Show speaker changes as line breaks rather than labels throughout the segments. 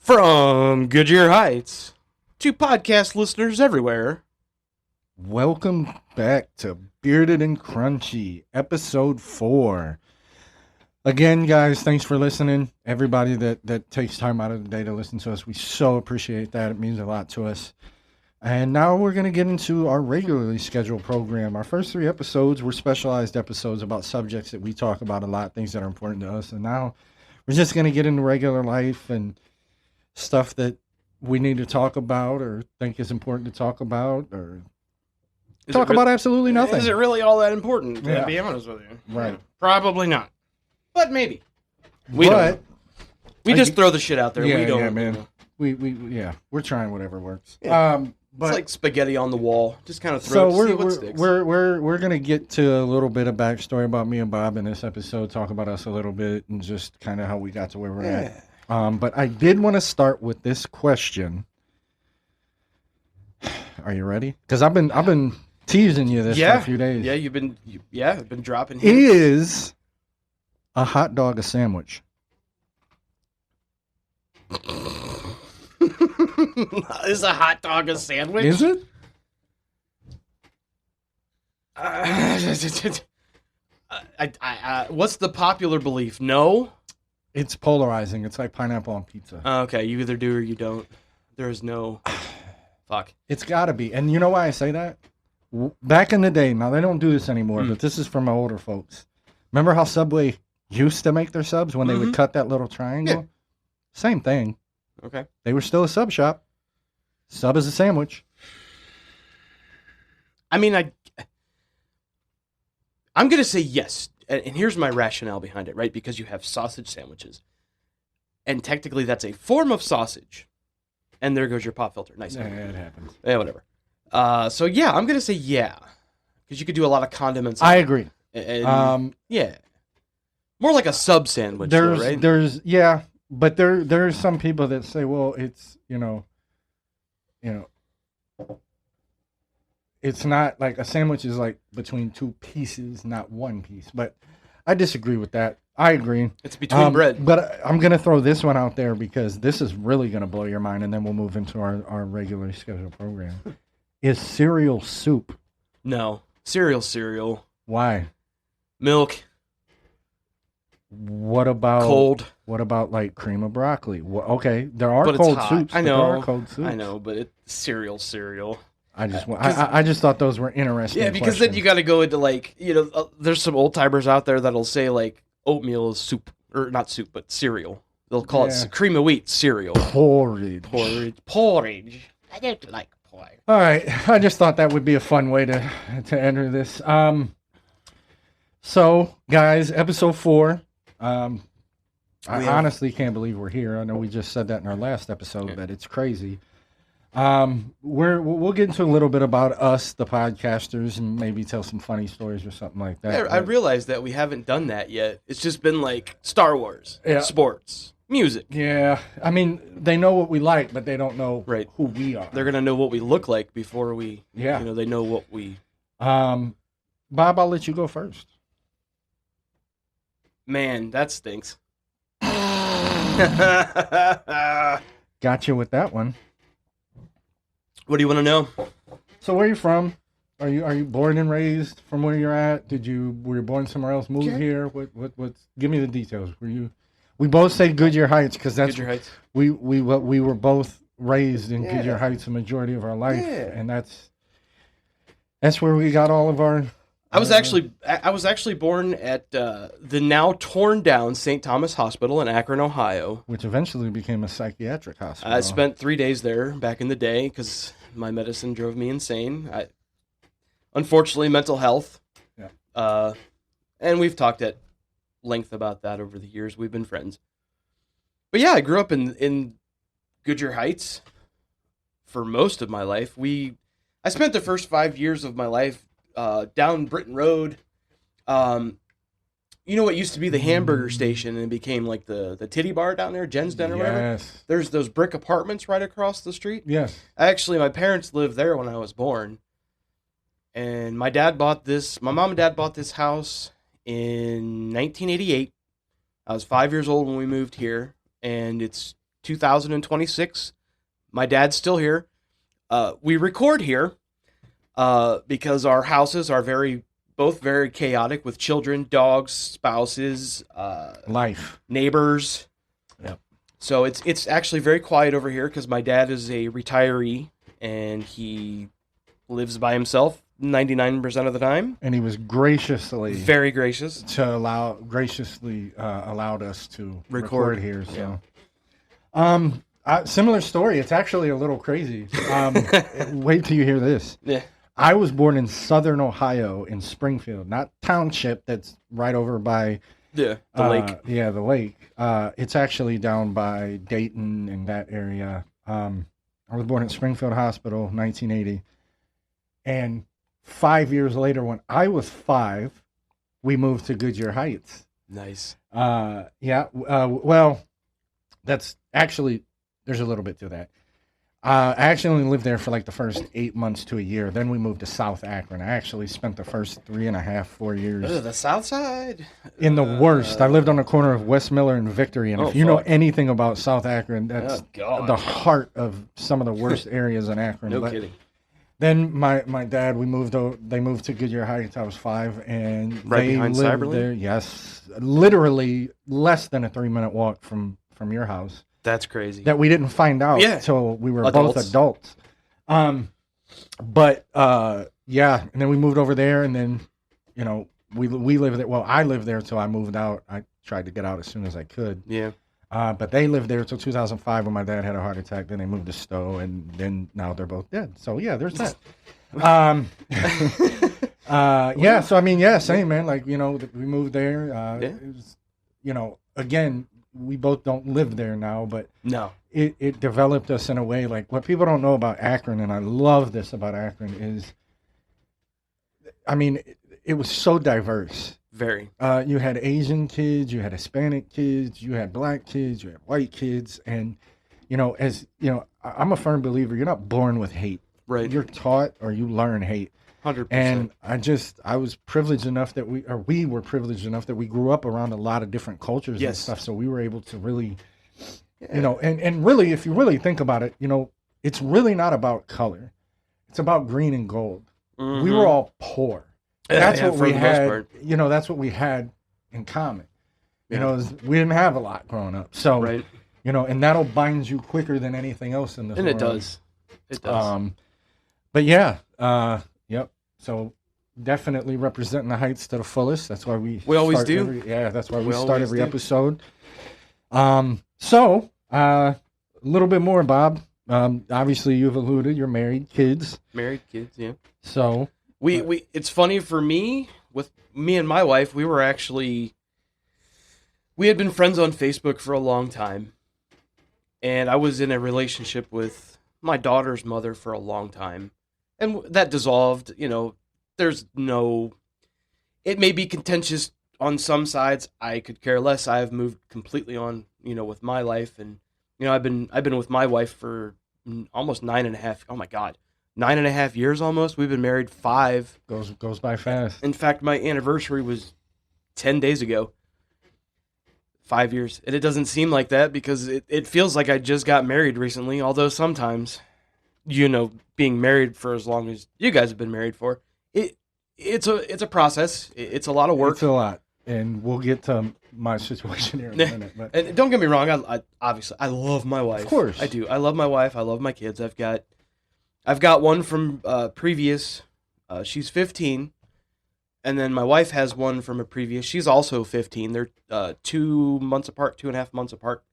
From Goodyear Heights to podcast listeners everywhere.
Welcome back to Bearded and Crunchy, episode 4. Again, guys, thanks for listening. Everybody that takes time out of the day to listen to us, we so appreciate that. It means a lot to us. And now we're going to get into our regularly scheduled program. Our first 3 episodes were specialized episodes about subjects that we talk about a lot, things that are important to us. And now we're just going to get into regular life and stuff that we need to talk about or think is important to talk about or talk about absolutely nothing.
Is it really all that important, to
Yeah.
be honest with you?
Right.
Probably not. But maybe. We don't. We just throw the shit out there.
Yeah,
we don't.
yeah, man. We're trying whatever works.
Yeah.
But
it's like spaghetti on the wall. Just kind of throw
so
it to see what sticks.
we're gonna get to a little bit of backstory about me and Bob in this episode. Talk about us a little bit and just kind of how we got to where we're at. But I did want to start with this question. Are you ready? Because I've been teasing you this for a few days.
Yeah, you've been dropping.
Is a hot dog a sandwich?
Is a hot dog a sandwich?
Is it?
What's the popular belief? No?
It's polarizing. It's like pineapple on pizza.
Okay, you either do or you don't. There is no... Fuck.
It's got to be. And you know why I say that? Back in the day, now they don't do this anymore, but this is for my older folks. Remember how Subway used to make their subs when they would cut that little triangle?
Yeah.
Same thing.
Okay.
They were still a sub shop. Sub is a sandwich.
I mean, I'm going to say yes. And here's my rationale behind it, right? Because you have sausage sandwiches. And technically that's a form of sausage. And there goes your pop filter. Nice.
Yeah, it happens.
Yeah, whatever. So yeah, I'm going to say yeah. Because you could do a lot of condiments.
I agree.
And, yeah. More like a sub sandwich, right?
But there's some people that say, well, it's, it's not like a sandwich is like between 2 pieces, not 1 piece. But I disagree with that. I agree.
It's between bread.
But I'm going to throw this one out there because this is really going to blow your mind, and then we'll move into our regularly scheduled program. Is cereal soup?
No. Cereal.
Why?
Milk.
What about
cold?
What about like cream of broccoli? Okay, there are
but
cold
it's hot.
soups.
I know.
There are cold soups.
I know, but it's cereal.
I just thought those were interesting.
Yeah, because then you got to go into like there's some old timers out there that'll say like oatmeal is soup or not soup but cereal. They'll call it cream of wheat cereal.
Porridge.
I don't like porridge.
All right, I just thought that would be a fun way to enter this. So guys, episode 4. I honestly can't believe we're here. I know we just said that in our last episode, but it's crazy. We'll get into a little bit about us, the podcasters, and maybe tell some funny stories or something like that.
Yeah, I realized that we haven't done that yet. It's just been like Star Wars, sports, music.
Yeah, I mean, they know what we like, but they don't know who we are.
They're gonna know what we look like before we.
Yeah,
they know what we.
Bob, I'll let you go first.
Man, that stinks.
Got you with that one.
What do you want to know?
So where are you from? Are you born and raised from where you're at? Were you born somewhere else? Moved here? What's? Give me the details. We both say Goodyear Heights because that's
Goodyear Heights.
We were both raised in Goodyear Heights the majority of our life, and that's where we got all of our.
I was actually born at the now torn down St. Thomas Hospital in Akron, Ohio,
which eventually became a psychiatric hospital.
I spent 3 days there back in the day because my medicine drove me insane. Unfortunately, mental health. Yeah. And we've talked at length about that over the years. We've been friends. But yeah, I grew up in Goodyear Heights for most of my life. I spent the first 5 years of my life down Britton Road. You know what used to be the hamburger station and it became like the titty bar down there, Jen's Den or whatever? There's those brick apartments right across the street.
Yes.
Actually, my parents lived there when I was born. And my mom and dad bought this house in 1988. I was 5 years old when we moved here, and it's 2026. My dad's still here. We record here because our houses are both very chaotic with children, dogs, spouses,
Life.
neighbors.
Yep.
So it's actually very quiet over here because my dad is a retiree and he lives by himself 99% of the time.
And he was graciously
Very gracious.
allowed us to
Record.
here. So, similar story. It's actually a little crazy. Wait till you hear this.
Yeah.
I was born in Southern Ohio in Springfield, not township. That's right over by
Yeah. The lake.
Yeah, the lake. It's actually down by Dayton and that area. I was born at Springfield Hospital, 1980, and 5 years later, when I was 5, we moved to Goodyear Heights.
Nice.
Well, that's actually, there's a little bit to that. I actually only lived there for like the first 8 months to a year. Then we moved to South Akron. I actually spent the first 3.5, 4 years
The South Side.
in the worst. I lived on the corner of West Miller and Victory. And if you know
fuck.
anything about South Akron, that's
Oh, God.
the heart of some of the worst areas in Akron.
No
But
kidding.
then my dad, they moved to Goodyear Heights. I was 5, and
Right
they
behind
lived
Cyberlink?
there. Yes, literally less than a 3-minute walk from your house.
That's crazy.
That we didn't find out
Yeah.
until we were
Adults.
both adults. Yeah, and then we moved over there, and then we lived there. Well, I lived there till I moved out. I tried to get out as soon as I could.
Yeah.
But they lived there until 2005 when my dad had a heart attack. Then they moved to Stowe, and then now they're both dead. So yeah, there's that. Yeah. So I mean, yeah, same man. Like we moved there. It was, again, we both don't live there now, but
No.
it developed us in a way. Like what people don't know about Akron, and I love this about Akron is, I mean, it was so diverse.
Very.
You had Asian kids, you had Hispanic kids, you had black kids, you had white kids, and I'm a firm believer. You're not born with hate.
Right.
You're taught or you learn hate.
100%.
And I was privileged enough that we were privileged enough that we grew up around a lot of different cultures and
Yes.
stuff. So we were able to really, and really, if you really think about it, it's really not about color. It's about green and gold.
Mhm.
We were all poor. That's what
for
we
the most
had.
part.
That's what we had in common.
Yeah.
We didn't have a lot growing up. So,
Right.
and that'll bind you quicker than anything else in this
And
world.
it does. It does.
But yeah, yep. So definitely representing the Heights to the fullest. That's why we
always
start
do.
that's why we
We
start
always
every
do.
episode. So a little bit more, Bob. Obviously you've alluded, you're married, kids.
Married kids, yeah.
So
We it's funny for me, with me and my wife, we had been friends on Facebook for a long time. And I was in a relationship with my daughter's mother for a long time. And that dissolved, it may be contentious on some sides. I could care less. I have moved completely on, with my life, and I've been with my wife for almost 9.5. Oh my God, 9.5 years almost. We've been married 5.
goes by fast.
In fact, my anniversary was 10 days ago. 5 years, and it doesn't seem like that because it feels like I just got married recently. Although sometimes, being married for as long as you guys have been married for, it's a process. It's a lot of work.
It's a lot, and we'll get to my situation here in a minute. But
And don't get me wrong, I obviously I love my wife.
Of course.
I do. I love my wife. I love my kids. I've got one from previous. She's 15, and then my wife has one from a previous. She's also 15. They're 2 months apart, 2.5 months apart.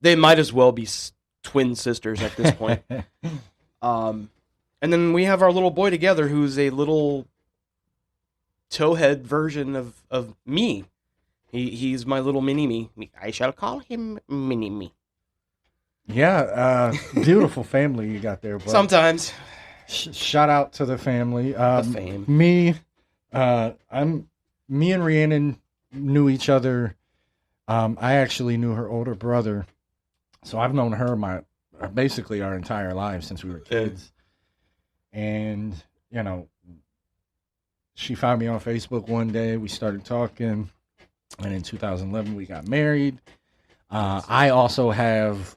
They might as well be twin sisters at this point. And then we have our little boy together, who's a little towhead version of me. He's my little mini me. I shall call him mini me.
yeah, beautiful family you got there. Bud.
Sometimes.
Shout out to the family.
fame.
Me and Rhiannon knew each other. I actually knew her older brother, so I've known her basically our entire lives since we were kids. And she found me on Facebook one day. We started talking, and in 2011 we got married. I also have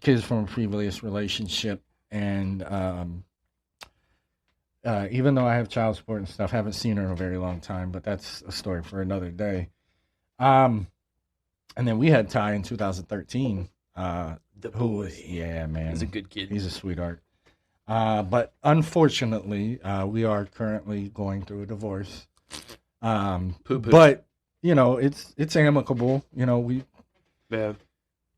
kids from a previous relationship, and even though I have child support and stuff, haven't seen her in a very long time. But that's a story for another day. And then we had Ty in 2013.
The
Who
boy.
was, yeah, man.
He's a good kid.
He's a sweetheart. But unfortunately, we are currently going through a divorce.
Poo-poo.
But you know, it's amicable. You know,
Yeah.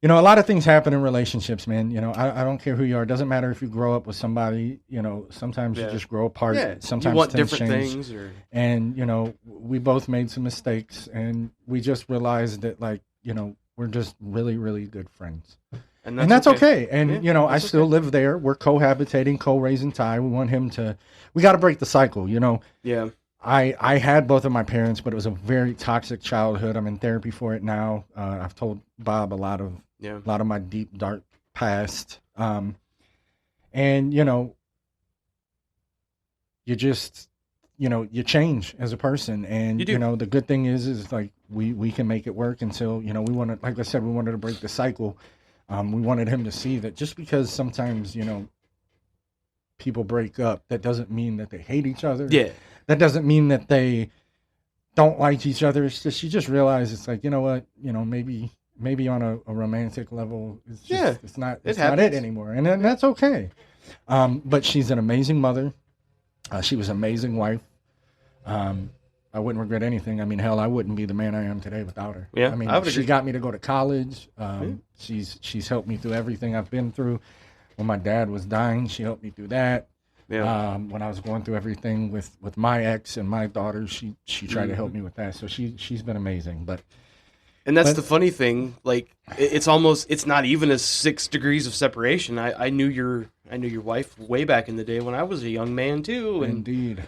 you know, a lot of things happen in relationships, man. You know, I don't care who you are. It doesn't matter if you grow up with somebody. You know, sometimes you
Yeah.
just grow apart.
Yeah.
Sometimes
you want
things
different
change.
things, or
And you know, we both made some mistakes, and we just realized that, like, you know, we're just really, really good friends. And that's okay. And,
Yeah,
you know, I
that's
still
okay.
live there. We're cohabitating, co-raising Ty. We want him to, we got to break the cycle. You know,
Yeah.
I had both of my parents, but it was a very toxic childhood. I'm in therapy for it now. I've told Bob a lot of my deep, dark past. And, you know, you just, you know, you change as a person. And,
You do.
you know, the good thing is like, we can make it work until, you know, we want to, like I said, we wanted to break the cycle. We wanted him to see that just because sometimes, you know, people break up, that doesn't mean that they hate each other.
Yeah.
That doesn't mean that they don't like each other. It's just, you just realize it's like, you know what, you know, maybe on a romantic level, it's just, it's not it anymore. And then that's okay. But she's an amazing mother. She was an amazing wife. I wouldn't regret anything. I mean, hell, I wouldn't be the man I am today without her.
Yeah,
I mean,
I would
she
agree.
got me to go to college. She's helped me through everything I've been through. When my dad was dying, she helped me through that.
Yeah.
When I was going through everything with my ex and my daughter, she tried to help me with that. So she's been amazing.
And that's the funny thing. Like, it's not even a 6 degrees of separation. I knew your wife way back in the day when I was a young man too. And
Indeed.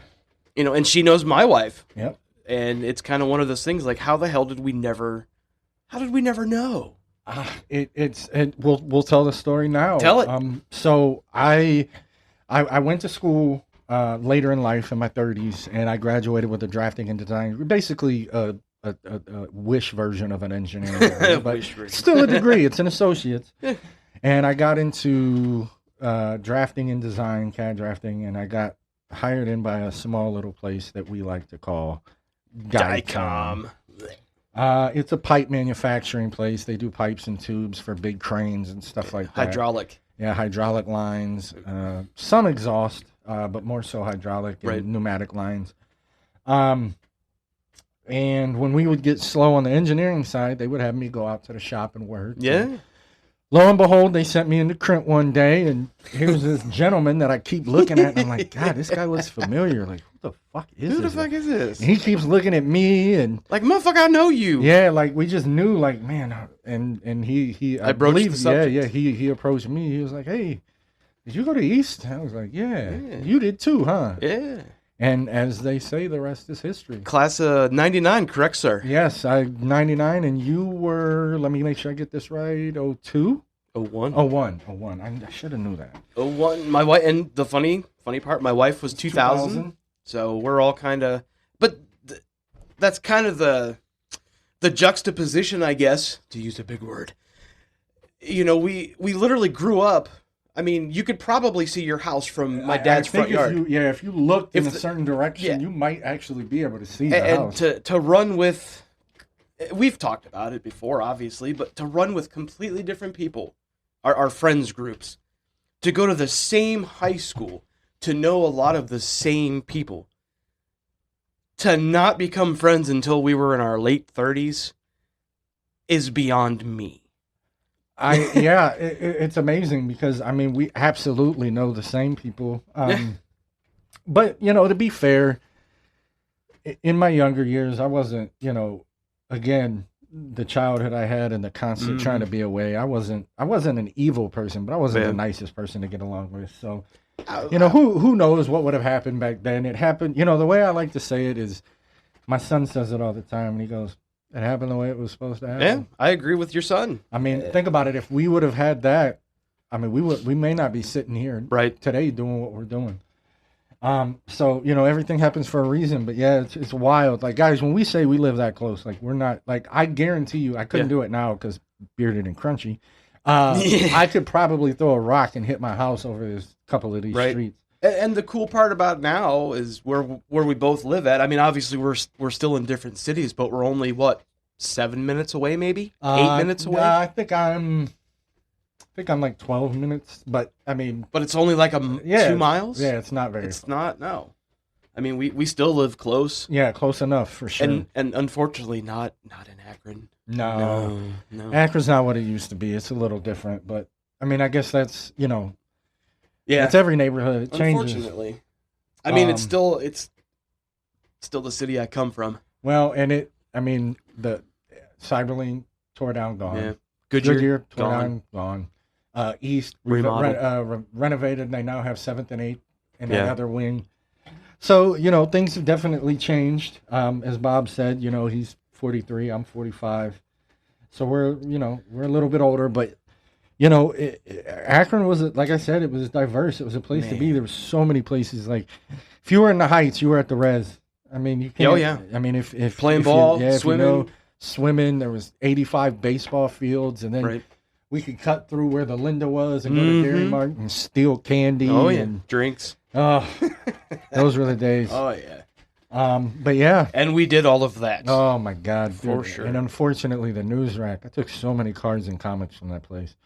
you know, and she knows my wife.
Yep.
And it's kind of one of those things, like, how the hell did we never know?
We'll tell the story now.
Tell it.
So I went to school later in life in my 30s, and I graduated with a drafting and design, basically a wish version of an engineering degree, but
Wish version.
still a degree. It's an associate's. And I got into drafting and design, CAD drafting, and I got hired in by a small little place that we like to call
Dicom.
It's a pipe manufacturing place. They do pipes and tubes for big cranes and stuff like that.
Hydraulic.
Yeah, hydraulic lines, some exhaust, but more so hydraulic and pneumatic lines. And when we would get slow on the engineering side, they would have me go out to the shop and work.
Yeah.
And lo and behold, they sent me into Crint one day, and here's this gentleman that I keep looking at, and I'm like, God, this guy looks familiar. Like, who the fuck is
Who the
this?
fuck is this?
And he keeps looking at me, and
Like, motherfucker, I know you.
yeah, like we just knew, like, man, and he
I broached the subject.
he approached me. He was like, "Hey, did you go to East?" I was like, "Yeah, you did too, huh?"
Yeah.
And as they say, the rest is history.
Class 99, correct, sir?
Yes, I 99, and you were. Let me make sure I get this right. 02?
01.
01. I should have knew that.
01. My wife, and the funny part, my wife was 2000. So we're all kind of, but that's kind of the juxtaposition, I guess, to use a big word. You know, we literally grew up. I mean, you could probably see your house from my dad's front yard.
If you looked in a
the-
certain direction, you might actually be able to see the
And
house.
to run with, we've talked about it before, obviously, but to run with completely different people, our friends groups, to go to the same high school, to know a lot of the same people, to not become friends until we were in our late 30s is beyond me.
It's amazing because I mean we absolutely know the same people. But you know, to be fair, in my younger years, I wasn't, you know, again, the childhood I had and the constant trying to be away. I wasn't an evil person, but I wasn't the nicest person to get along with. So, you know, who knows what would have happened back then? It happened. You know, the way I like to say it is, my son says it all the time, and he goes, "It happened the way it was supposed to happen."
Yeah, I agree with your son.
I mean, think about it. If we would have had that, I mean, we may not be sitting here
Right.
today doing what we're doing. So everything happens for a reason, but yeah, it's wild. Like, guys, when we say we live that close, like, we're not, like, I guarantee you, I couldn't do it now because bearded and crunchy. I could probably throw a rock and hit my house over this couple of these streets.
And the cool part about now is where we both live at. I mean, obviously we're still in different cities, but we're only 7 minutes away, maybe 8 minutes away.
I think I'm like 12 minutes, but I mean,
but it's only like 2 miles.
Yeah, it's not very.
It's not. No, I mean we still live close.
Yeah, close enough for sure.
And unfortunately, not in Akron.
No. Akron's not what it used to be. It's a little different, but I mean, I guess that's yeah, it's every neighborhood. It changes.
Unfortunately, I mean, it's still the city I come from.
Well, and the Cyberlink tore down, gone.
Yeah. Goodyear
tore down, gone. East renovated. They now have 7th and 8th in that other wing. So things have definitely changed. As Bob said, he's 43. I'm 45. So we're a little bit older, but Akron was, like I said, it was diverse. It was a place to be. There were so many places. Like, if you were in the Heights, you were at the Res. I mean, you can't.
Oh yeah.
I mean, if
playing ball, swimming.
Swimming. There was 85 baseball fields, and then we could cut through where the Linda was and go to Dairy Mart and steal candy.
Oh yeah,
and
drinks.
Oh, those were the days.
Oh yeah.
But yeah,
and we did all of that.
Oh my God,
for sure.
And unfortunately, the news rack. I took so many cards and comics from that place.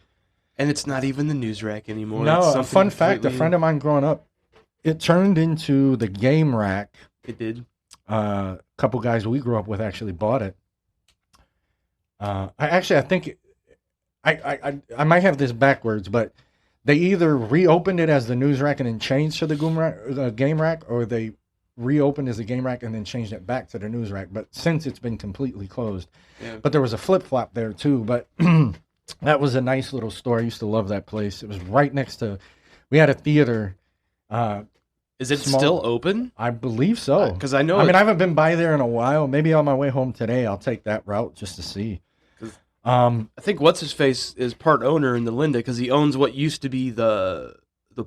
And it's not even the news rack anymore.
No, a fun fact: a friend of mine growing up, it turned into the game rack.
It did.
A couple guys we grew up with actually bought it. I think I might have this backwards, but they either reopened it as the news rack and then changed to the game rack, or they reopened as a game rack and then changed it back to the news rack. But since it's been completely closed, but there was a flip flop there too. But that was a nice little store. I used to love that place. It was right next to. We had a theater.
Is it still open?
I believe so.
Because I know.
I haven't been by there in a while. Maybe on my way home today, I'll take that route just to see.
I think what's his face is part owner in the Linda because he owns what used to be the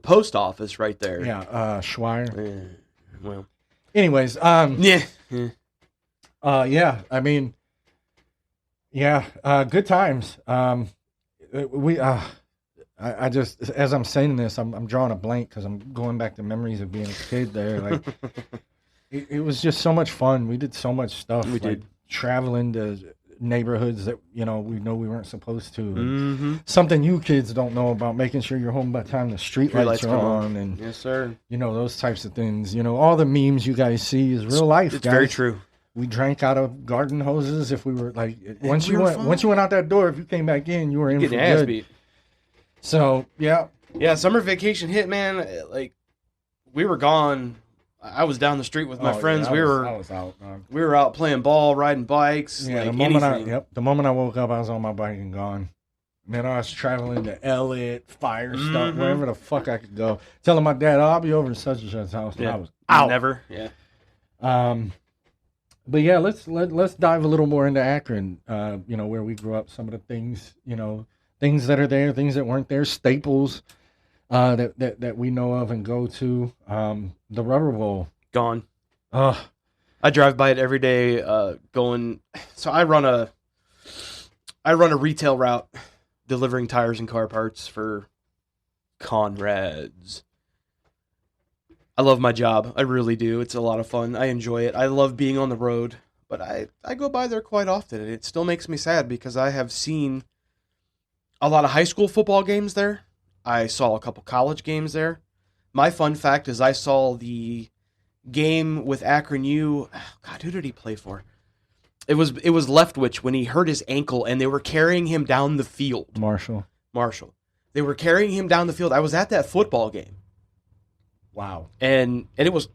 post office right there.
Yeah, Schweier.
Well,
anyways,
yeah.
I mean, good times. I just, as I'm saying this, I'm drawing a blank because I'm going back to memories of being a kid there. Like, it was just so much fun. We did so much stuff.
We did
traveling to neighborhoods that we we weren't supposed to. Something you kids don't know about, making sure you're home by the time the street lights are on, and
yes sir,
those types of things. All the memes you guys see is real life.
It's
guys.
Very true.
We drank out of garden hoses. If we were like, once you went out that door, if you came back in, you were in for good. Beat. So yeah,
summer vacation hit, man. Like, we were gone. I was down the street with my friends.
I was out.
We were out playing ball, riding bikes.
Yeah,
like
the moment I woke up, I was on my bike and gone. Man, I was traveling to Elliott, Firestone, wherever the fuck I could go. Telling my dad, I'll be over at such and such house.
Yeah.
And I was out.
Never. Yeah.
But yeah, let's dive a little more into Akron. Where we grew up, some of the things, things that are there, things that weren't there, staples. That we know of and go to. The Rubber Bowl.
Gone. I drive by it every day going. So I run a retail route delivering tires and car parts for Conrad's. I love my job. I really do. It's a lot of fun. I enjoy it. I love being on the road, but I go by there quite often, and it still makes me sad because I have seen a lot of high school football games there. I saw a couple college games there. My fun fact is I saw the game with Akron U. God, who did he play for? It was Leftwich when he hurt his ankle and they were carrying him down the field.
Marshall.
They were carrying him down the field. I was at that football game.
Wow.
And it was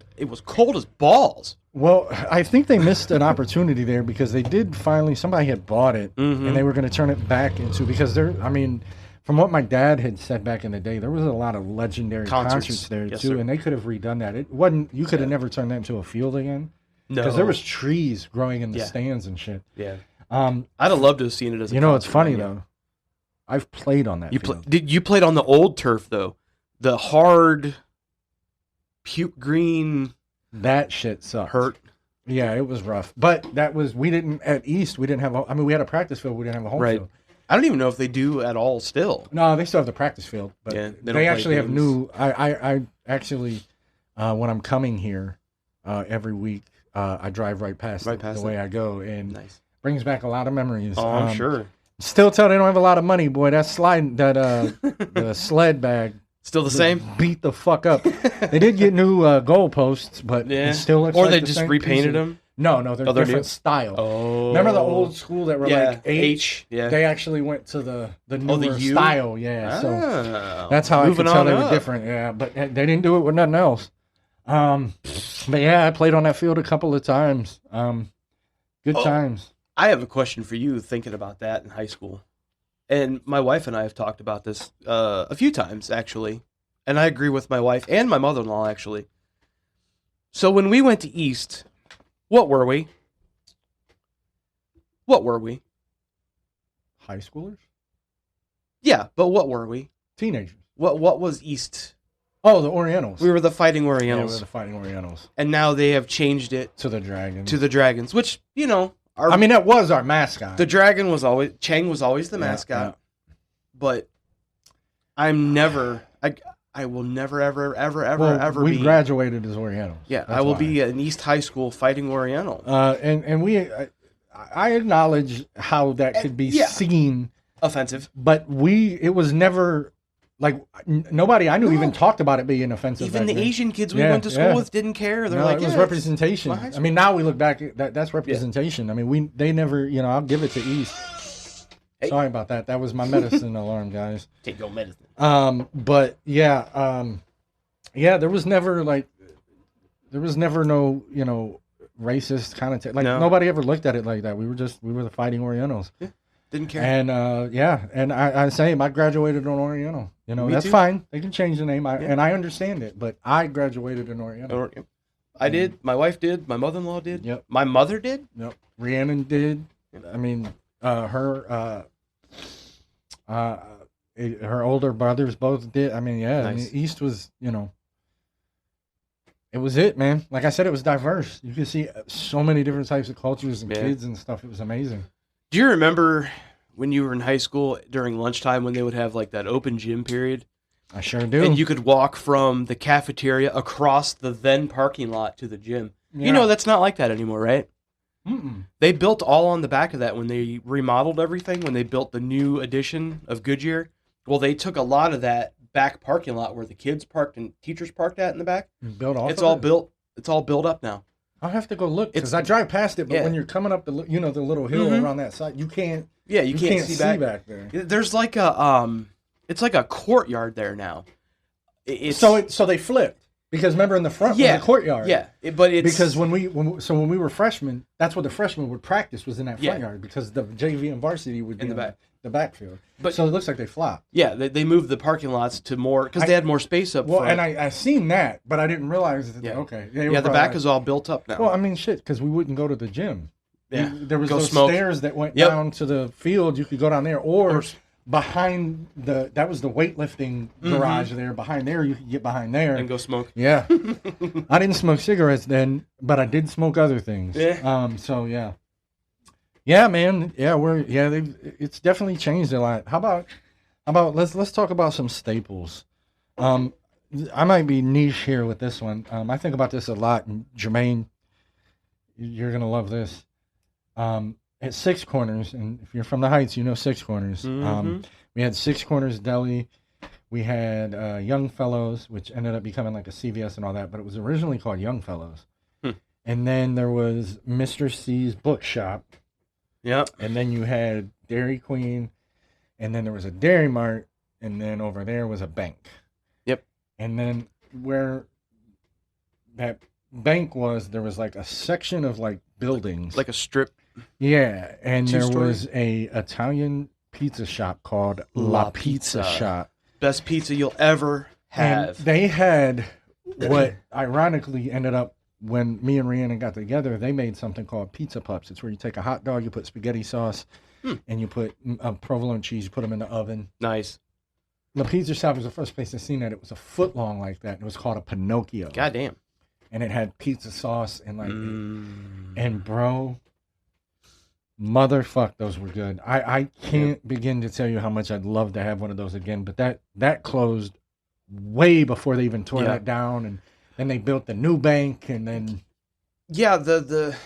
cold as balls.
Well, I think they missed an opportunity there because they did finally, somebody had bought it and they were going to turn it back into, because from what my dad had said back in the day, there was a lot of legendary concerts there too,
sir.
And they could have redone that. It wasn't. You could have never turned that into a field again.
No,
because there was trees growing in the stands and shit.
Yeah. I'd have loved to have seen it as.
It's funny though. I've played on that.
You played on the old turf though, the hard puke green.
That shit sucked.
Hurt.
Yeah, it was rough. But we didn't have we had a practice field, we didn't have a home
Right.
field.
I don't even know if they do at all still.
No, they still have the practice field, but
Yeah, they don't
they
play
actually have
games.
new. I actually, when I'm coming here every week, I drive right past the way I go, and
Nice.
brings back a lot of memories.
Oh, I'm sure.
Still tell they don't have a lot of money, boy. That the sled bag
Still the same?
beat the fuck up. They did get new goalposts, but
Yeah.
it still looks
Or
like
they
the
just
same
repainted
piece of-
them?
No, they're
Oh, they're
different
new?
style.
Oh.
Remember the old school that were like H?
Yeah.
They actually went to the newer
U?
style, yeah. So
Oh.
that's how I could
Moving
tell
on
they were
up.
different. Yeah, but they didn't do it with nothing else. But yeah, I played on that field a couple of times. Good times.
I have a question for you thinking about that in high school. And my wife and I have talked about this a few times, actually. And I agree with my wife and my mother-in-law, actually. So when we went to East, what were we? What were we?
High schoolers,
Yeah, but what were we?
teenagers.
What was East?
Oh, the Orientals.
We were the Fighting
yeah, we
Orientals.
were the Fighting Orientals
And now they have changed it
to the Dragons.
to the Dragons, which,
I mean, that was our mascot.
the Dragon was always, Chang was always the
Yeah,
mascot. But I will never, ever
we
be.
graduated as Orientals.
Yeah,
That's
I will
why.
be an East High School Fighting Oriental.
And I acknowledge how that could be
Yeah.
seen,
Offensive.
but it was never like nobody I knew even talked about it being offensive.
Even
back
the
then.
Asian kids we
Yeah,
went to school
yeah.
with didn't care. They're
No,
like,
it was
yeah,
representation.
my high
I mean, now we look back, that's representation. I mean, they never, I'll give it to East.
Hey.
Sorry about that. That was my medicine alarm, guys.
take your medicine.
But yeah, there was never no, racist kind of
No.
nobody ever looked at it like that. We were the Fighting Orientals.
Didn't care.
And and I say I graduated on Oriental.
Me
That's
too.
fine. They can change the name, and I understand it. But I graduated in Oriental.
I did. My wife did. My mother-in-law did.
Yep.
My mother did.
Yep. Rhiannon did. I mean, her older brothers both did. I mean, yeah.
Nice.
I mean, East was, it was it, man. Like I said, it was diverse. You could see so many different types of cultures and
Yeah.
kids and stuff. It was amazing.
Do you remember when you were in high school during lunchtime when they would have like that open gym period?
I sure do.
And you could walk from the cafeteria across the then parking lot to the gym.
Yeah.
That's not like that anymore, right?
Mm-mm.
They built all on the back of that when they remodeled everything, when they built the new edition of Goodyear. Well, they took a lot of that back parking lot where the kids parked and teachers parked at in the back.
Built off
It's
of
all
it?
built. It's all built up now.
I'll have to go look because
It's-
I drive past it, but
yeah.
when you're coming up the little hill
Mhm.
around that side, you can't
Yeah, you can't see back.
there.
There's like it's like a courtyard there now. It's
So they flipped because remember in the front was the courtyard.
Yeah, but it's
Because when we were freshmen, that's where the freshmen would practice was in that front
Yeah.
yard because the JV and varsity would be
In the back.
the backfield.
But-
so it looks like they flopped.
Yeah, they moved the parking lots to more because they had more space up
Well,
front.
and I seen that, but I didn't realize that.
Yeah.
Okay,
yeah, the back is all built up now.
Well, I mean, shit, because we wouldn't go to the gym.
Yeah.
There was
Go
those
smoke.
stairs that went
Yep.
down to the field. You could go down there, or
Or-
behind that was the weightlifting garage there. Behind there, you could get behind there.
and go smoke.
Yeah, I didn't smoke cigarettes then, but I did smoke other things.
Yeah.
So yeah, man. Yeah, it's definitely changed a lot. How about let's talk about some staples. I might be niche here with this one. I think about this a lot. And Jermaine, you're gonna love this. At Six Corners, and if you're from the Heights, you know Six Corners.
Mhm.
We had Six Corners Deli. We had Young Fellows, which ended up becoming like a CVS and all that, but it was originally called Young Fellows. And then there was Mr. C's Bookshop,
Yep.
and then you had Dairy Queen, and then there was a Dairy Mart, and then over there was a bank.
Yep.
And then where that bank was, there was like a section of like buildings.
Like a strip.
Yeah, and there
Two-story?
was a Italian pizza shop called
La
La Pizza
Pizza.
Shop.
Best pizza you'll ever
And
have.
they had what ironically ended up when me and Rhiannon got together, they made something called Pizza Pups. It's where you take a hot dog, you put spaghetti sauce, and you put provolone cheese, you put them in the oven.
Nice.
La Pizza Shop was the first place I seen that. It was a foot long like that. And it was called a Pinocchio.
Goddamn.
And it had pizza sauce and like, and bro, motherfuck, those were good. I can't begin to tell you how much I'd love to have one of those again. But that closed way before they even tore that down. And then they built the new bank, and then
the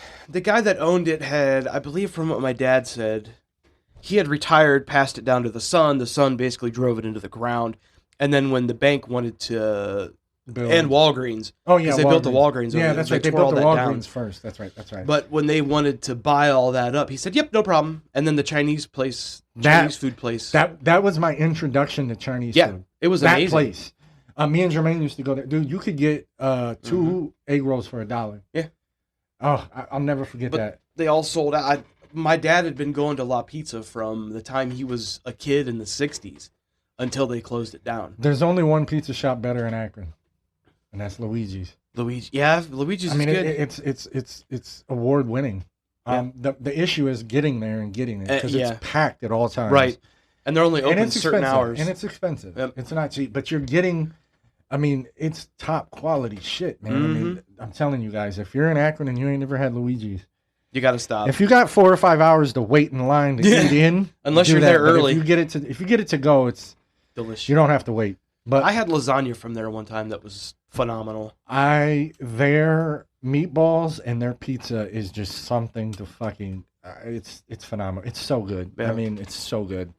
guy that owned it had, I believe, from what my dad said, he had retired, passed it down to the son. The son basically drove it into the ground, and then when the bank wanted to and Walgreens,
because
they built the Walgreens.
Yeah, that's right. They built the Walgreens first. That's right.
But when they wanted to buy all that up, he said, "Yep, no problem." And then the Chinese food place.
That was my introduction to Chinese food.
It was
that
amazing.
Place. Me and Jermaine used to go there. Dude, you could get 2 egg rolls for $1.
Yeah.
Oh, I'll never forget that.
They all sold out. My dad had been going to La Pizza from the time he was a kid in the 60s until they closed it down.
There's only one pizza shop better in Akron, and that's Luigi's.
Luigi's is good.
It's award winning.
Yeah.
The issue is getting there and getting it because it's packed at all times.
Right. And they're only open certain hours.
And it's expensive.
Yep.
It's not cheap, but you're getting, it's top quality shit, man.
Mm-hmm.
I'm telling you guys, if you're in Akron and you ain't never had Luigi's,
you got to stop.
If you got 4 or 5 hours to wait in line to eat in,
unless you're there early,
if you get it to go, it's
delicious.
You don't have to wait. But
I had lasagna from there one time that was phenomenal.
Their meatballs and their pizza is just something to fucking. It's phenomenal. It's so good. Yeah. It's so good.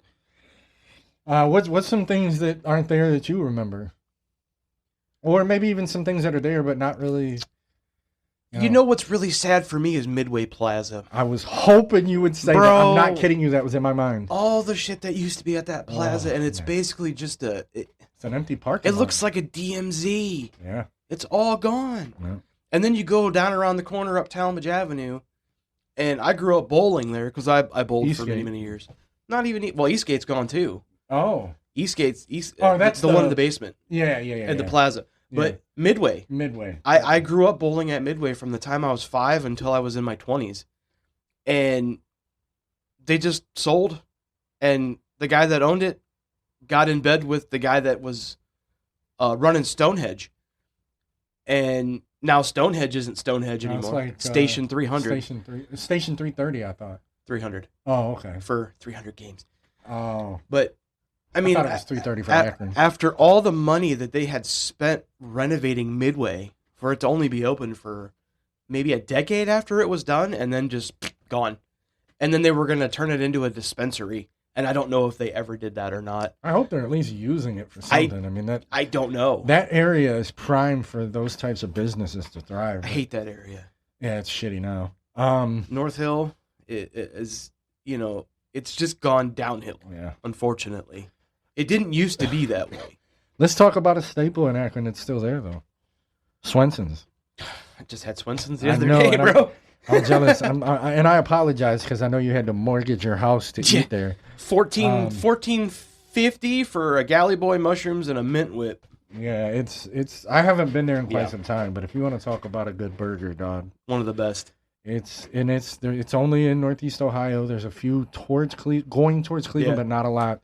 What's some things that aren't there that you remember, or maybe even some things that are there but not really.
You know what's really sad for me is Midway Plaza.
I was hoping you would say that. I'm not kidding you. That was in my mind.
All the shit that used to be at that plaza, and it's basically just
it's an empty parking lot.
It looks like a DMZ.
Yeah.
It's all gone.
Yeah.
And then you go down around the corner up Talmadge Avenue, and I grew up bowling there because I bowled
Eastgate.
for many, many years. Not even, Eastgate's gone too.
Oh.
Eastgate's,
that's
the one in the basement.
Yeah.
And the plaza. But Midway. I grew up bowling at Midway from the time I was 5 until I was in my 20s. And they just sold. And the guy that owned it got in bed with the guy that was running Stonehenge. And now Stonehenge isn't Stonehenge anymore.
Like,
Station 300.
Station 330, I thought.
300.
Oh, okay.
For 300 games.
Oh.
But I
thought it was 330 for Akron.
After all the money that they had spent renovating Midway, for it to only be open for maybe a decade after it was done, and then just gone. And then they were going to turn it into a dispensary, and I don't know if they ever did that or not.
I hope they're at least using it for something.
I don't know.
That area is prime for those types of businesses to thrive.
I hate that area.
Yeah, it's shitty now.
North Hill is, it's just gone downhill.
Yeah,
unfortunately. It didn't used to be that way.
Let's talk about a staple in Akron that's still there, though. Swenson's.
I just had Swenson's the other day, bro.
I'm jealous. And I apologize because I know you had to mortgage your house to eat there.
$14.50 for a Galley Boy mushrooms and a mint whip.
Yeah, it's. I haven't been there in quite some time, but if you want to talk about a good burger, dog,
one of the best.
It's only in Northeast Ohio. There's a few going towards Cleveland, but not a lot.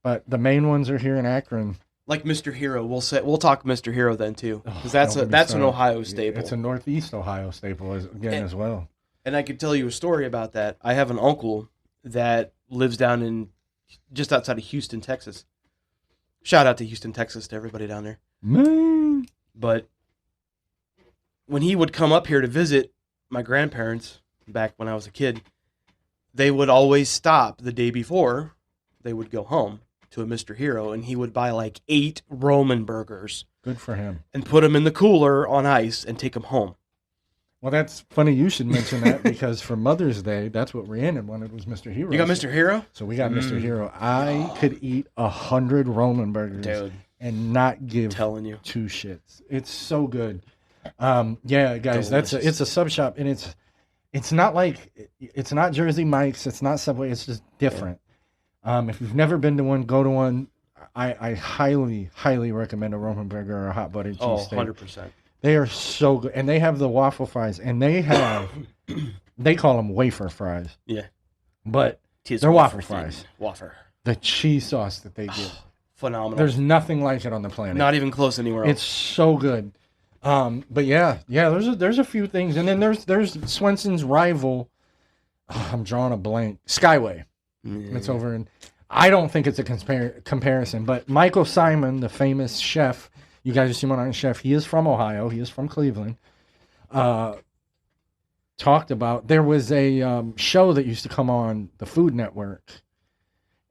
But the main ones are here in Akron.
Like Mr. Hero, we'll talk Mr. Hero then too, because that's an Ohio staple.
It's a Northeast Ohio staple as well.
And I could tell you a story about that. I have an uncle that lives down in just outside of Houston, Texas. Shout out to Houston, Texas, to everybody down there.
Man.
But when he would come up here to visit my grandparents back when I was a kid, they would always stop the day before they would go home to a Mr. Hero, and he would buy like 8 Roman burgers.
Good for him.
And put them in the cooler on ice and take them home.
Well, that's funny you should mention that because for Mother's Day, that's what Rhiannon wanted was Mr. Hero.
You got Mr. Hero?
So we got Mr. Hero. I could eat 100 Roman burgers and not give
telling you
2 shits. It's so good. Yeah, guys,
Delicious.
it's a sub shop, and it's not like it's not Jersey Mike's, it's not Subway, it's just different. If you've never been to one, go to one. I highly, highly recommend a Roman burger or a hot buttered cheesesteak.
100%.
They are so good. And they have the waffle fries. And they have, they call them wafer fries.
Yeah.
But they're waffle fries.
Wafer.
The cheese sauce that they give.
phenomenal.
There's nothing like it on the planet.
Not even close anywhere else.
It's so good. But yeah. There's a few things, and then there's Swenson's rival. I'm drawing a blank. Skyway. It's over in. I don't think it's a comparison, but Michael Simon, the famous chef, you guys have seen him on Chef. He is from Ohio. He is from Cleveland. Talked about there was a show that used to come on the Food Network,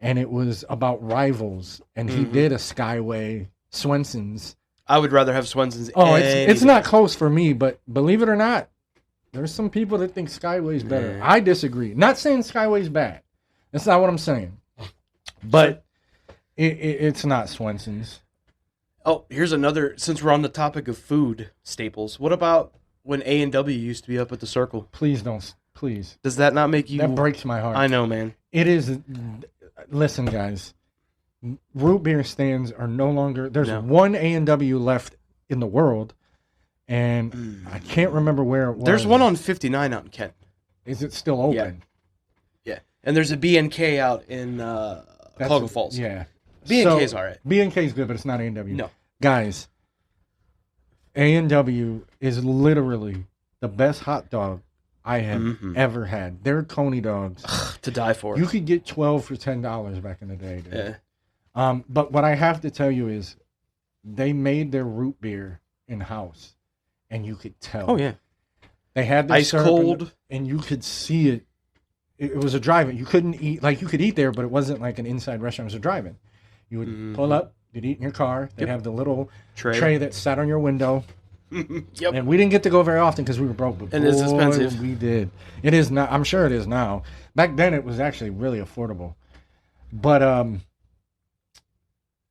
and it was about rivals, and he did a Skyway Swenson's.
I would rather have Swenson's.
Oh, it's not close for me, but believe it or not, there's some people that think Skyway's better. I disagree. Not saying Skyway's bad. That's not what I'm saying. But it's not Swenson's.
Oh, here's another. Since we're on the topic of food staples, what about when A&W used to be up at the Circle?
Please don't. Please.
Does that not make you?
That breaks my heart.
I know, man.
It is. Listen, guys. Root beer stands are no longer. There's one A&W left in the world, and I can't remember where it was.
There's one on 59 out in Kent.
Is it still open?
Yeah. And there's a B&K out in Colgan Falls.
Yeah.
B&K's all right.
B&K's good, but it's not A&W.
No.
Guys, A&W is literally the best hot dog I have ever had. Their Coney dogs.
To die for.
You could get 12 for $10 back in the day, dude.
Yeah.
But what I have to tell you is they made their root beer in-house, and you could tell.
Oh, yeah.
They had their
ice
syrup
cold.
and you could see it. It was a drive-in. You couldn't eat, like you could eat there, but it wasn't like an inside restaurant. It was a drive-in. You would pull up, you'd eat in your car. They'd have the little tray that sat on your window.
Yep.
And we didn't get to go very often because we were broke. But
and it's expensive.
We did. It is not. I'm sure it is now. Back then, it was actually really affordable. But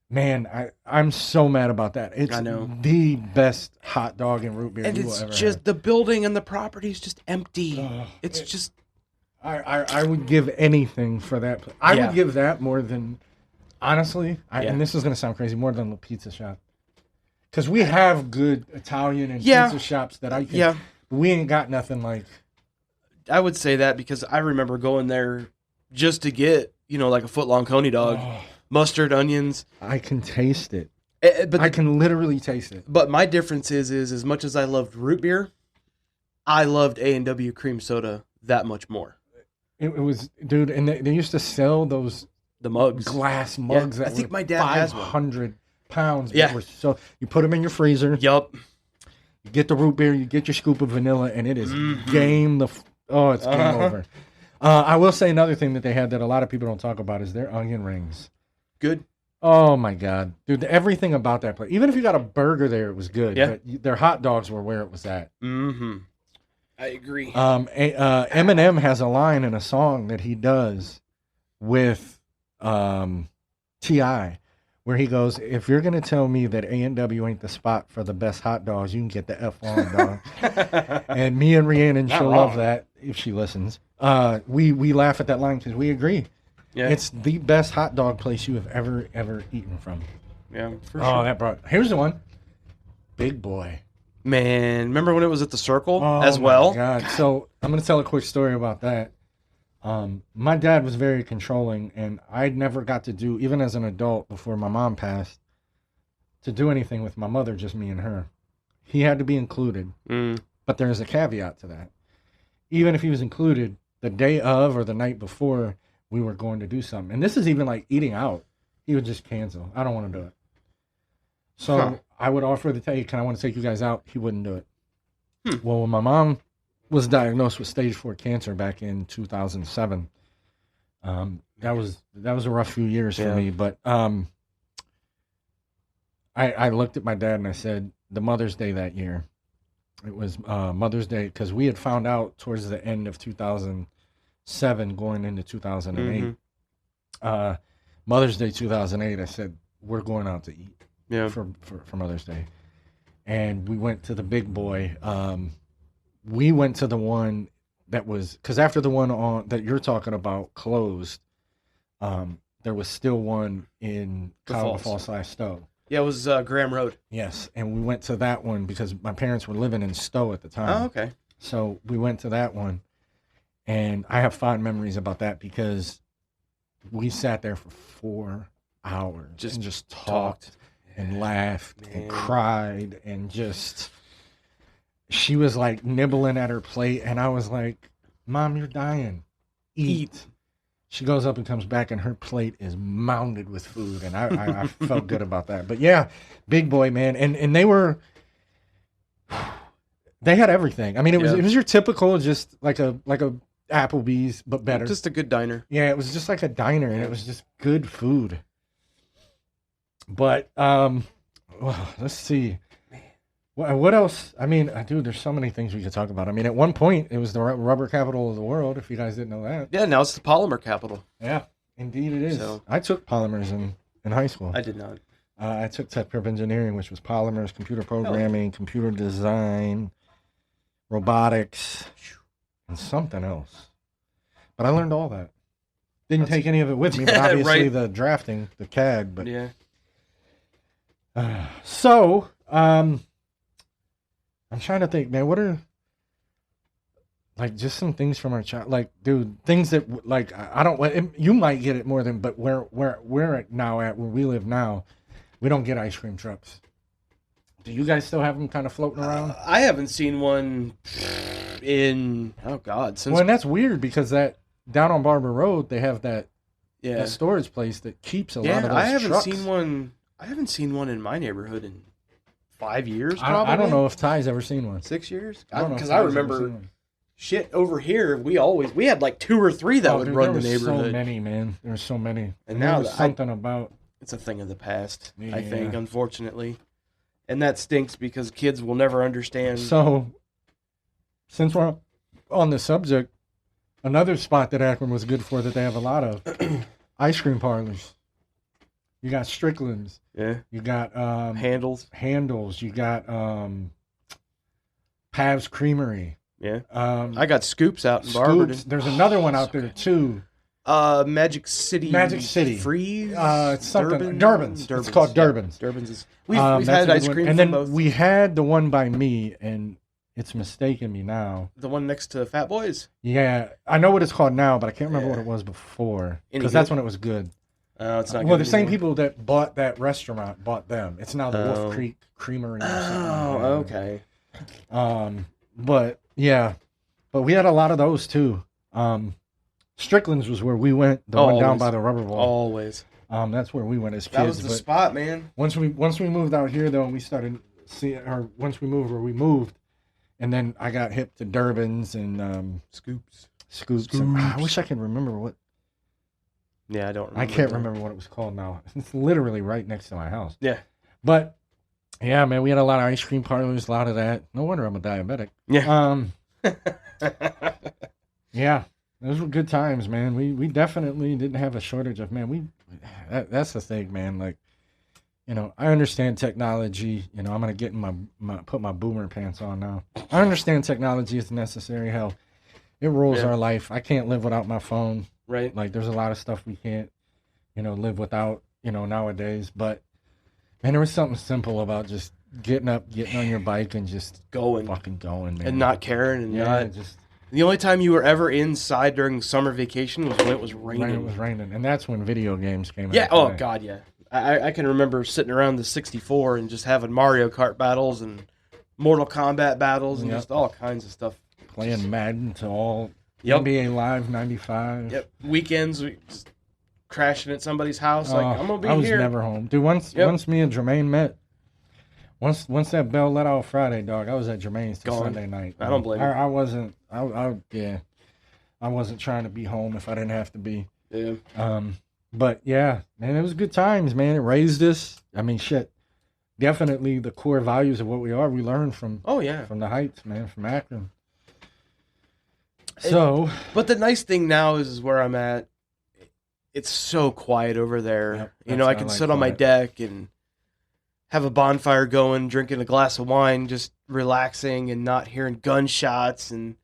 man, I'm so mad about that. It's the best hot dog and root beer
and
you will ever
it's just
have.
the building and the property is just empty. It's just.
I would give anything for that. I would give that more than, honestly, and this is going to sound crazy, more than the pizza shop. Because we have good Italian and pizza shops that I can. Yeah. We ain't got nothing like.
I would say that because I remember going there just to get, like a foot-long Coney dog, mustard, onions.
I can taste it.
But
I can literally taste it.
But my difference is as much as I loved root beer, I loved A&W cream soda that much more.
It was, dude, and they used to sell the
mugs,
glass mugs.
I think my dad has one.
500 pounds.
Yeah.
So you put them in your freezer.
Yup.
You get the root beer, you get your scoop of vanilla, and it is game. It's game over. I will say another thing that they had that a lot of people don't talk about is their onion rings.
Good.
Oh my god, dude! Everything about that place. Even if you got a burger there, it was good.
Yeah.
But their hot dogs were where it was at.
Mm-hmm. I agree.
Eminem has a line in a song that he does with T.I. where he goes, "If you're gonna tell me that A&W ain't the spot for the best hot dogs, you can get the F on, dog." And me and Rhiannon, she'll love that if she listens. We laugh at that line because we agree. Yeah. It's the best hot dog place you have ever eaten from.
Yeah, for sure.
Here's the one. Big Boy.
Man, remember when it was at the Circle as well?
Oh, my God. So I'm going to tell a quick story about that. My dad was very controlling, and I never got to do, even as an adult before my mom passed, to do anything with my mother, just me and her. He had to be included. But there's a caveat to that. Even if he was included, the day of or the night before, we were going to do something. And this is even like eating out. He would just cancel. I don't want to do it. So I would offer to tell you, can I want to take you guys out? He wouldn't do it. Well, when my mom was diagnosed with stage 4 cancer back in 2007, that was a rough few years for me. But I looked at my dad and I said, the Mother's Day that year, it was Mother's Day, because we had found out towards the end of 2007 going into 2008. Mother's Day 2008, I said, we're going out to eat for Mother's Day. And we went to the Big Boy. We went to the one that was, because after the one on that you're talking about closed, there was still one in Cuyahoga Falls/Stowe.
Yeah, it was Graham Road.
Yes, and we went to that one because my parents were living in Stowe at the time.
Oh, okay.
So we went to that one, and I have fond memories about that because we sat there for 4 hours.
Just
and just talked and laughed and
Man.
cried and just. She was like nibbling at her plate, and I was like, "Mom, you're dying. Eat." She goes up and comes back, and her plate is mounded with food, and I felt good about that. But yeah, big boy, man, and they were, they had everything. I mean, it was your typical, just like a Applebee's, but better.
Just a good diner.
Yeah, it was just like a diner, and it was just good food. But well, let's see. What else? I mean, dude, there's so many things we could talk about. I mean, at one point, it was the rubber capital of the world, if you guys didn't know that.
Yeah, now it's the polymer capital.
Yeah, indeed it is.
So,
I took polymers in high school.
I did not.
I took tech prep engineering, which was polymers, computer programming, computer design, robotics, and something else. But I learned all that. Didn't take any of it with me, but obviously
right.
the drafting, the CAD. But
Yeah.
So, I'm trying to think, man, what are, like, just some things from our child, like, dude, things that, like, I don't, you might get it more than, but where we're at now, where we live now, we don't get ice cream trucks. Do you guys still have them kind of floating around?
I haven't seen one in, oh God, since.
Well, and that's weird because that, down on Barber Road, they have that storage place that keeps a lot of those
I haven't
trucks.
I haven't seen one in my neighborhood in 5 years, probably.
I don't know if Ty's ever seen one.
6 years?
Because
I remember shit over here. We had like 2 or 3 that would run the neighborhood.
So many, man. There's so many.
And now
there's something about.
It's a thing of the past,
Yeah.
I think, unfortunately. And that stinks because kids will never understand.
So, since we're on the subject, another spot that Akron was good for that they have a lot of ice cream parlors. You got Strickland's.
Yeah.
You got
Handles.
You got Pav's Creamery.
Yeah.
I
got Scoops out in Barberton.
There's another one out there too.
Magic City. Freeze.
It's something. Durbin's. It's called Durbin's.
Yeah. Durbin's is. We've had ice cream
and
from
then
both.
we had the one by me, and it's mistaken me now.
The one next to Fat Boys.
Yeah, I know what it's called now, but I can't remember what it was before because that's when it was good.
It's not.
Well,
good
the same
anymore.
people that bought that restaurant bought them. It's now the Wolf Creek Creamery. Or something.
Oh, okay.
But yeah, but we had a lot of those too. Strickland's was where we went. The one down by the rubber wall.
Always.
That's where we went as kids.
That was the spot, man.
Once we moved out here though, and we started once we moved where we moved, and then I got hip to Durbin's and
Scoops.
And, I wish I could remember what.
Yeah, I don't remember.
I can't remember what it was called now. It's literally right next to my house.
Yeah.
But yeah, man, we had a lot of ice cream parlors, a lot of that. No wonder I'm a diabetic.
Yeah.
Yeah. Those were good times, man. We definitely didn't have a shortage of, man. That's the thing, man. Like, you know, I understand technology. You know, I'm gonna get in put my boomer pants on now. I understand technology is necessary. Hell, it rules our life. I can't live without my phone.
Right.
Like, there's a lot of stuff we can't, you know, live without, you know, nowadays. But man, there was something simple about just getting up, getting on your bike, and just fucking going, man,
and not caring, and not
just.
The only time you were ever inside during summer vacation was when it was raining.
It was raining, and that's when video games came out.
Yeah, oh, God, yeah. I can remember sitting around the 64 and just having Mario Kart battles and Mortal Kombat battles and just all kinds of stuff.
Playing Madden to all NBA Live 95.
Yep. Weekends, we just crashing at somebody's house. Like, I'm going to be here.
I was never home. Dude, once me and Jermaine met, once that bell let out Friday, dog, I was at Jermaine's till Sunday night.
I don't blame you.
I wasn't, I wasn't trying to be home if I didn't have to be.
Yeah.
But yeah, man, it was good times, man. It raised us. I mean, shit. Definitely the core values of what we are, we learned from.
Oh, yeah.
From the Heights, man, from Akron. So.
But the nice thing now is where I'm at. It's so quiet over there.
Yep,
you know, I can sit on my deck and have a bonfire going, drinking a glass of wine, just relaxing and not hearing gunshots and,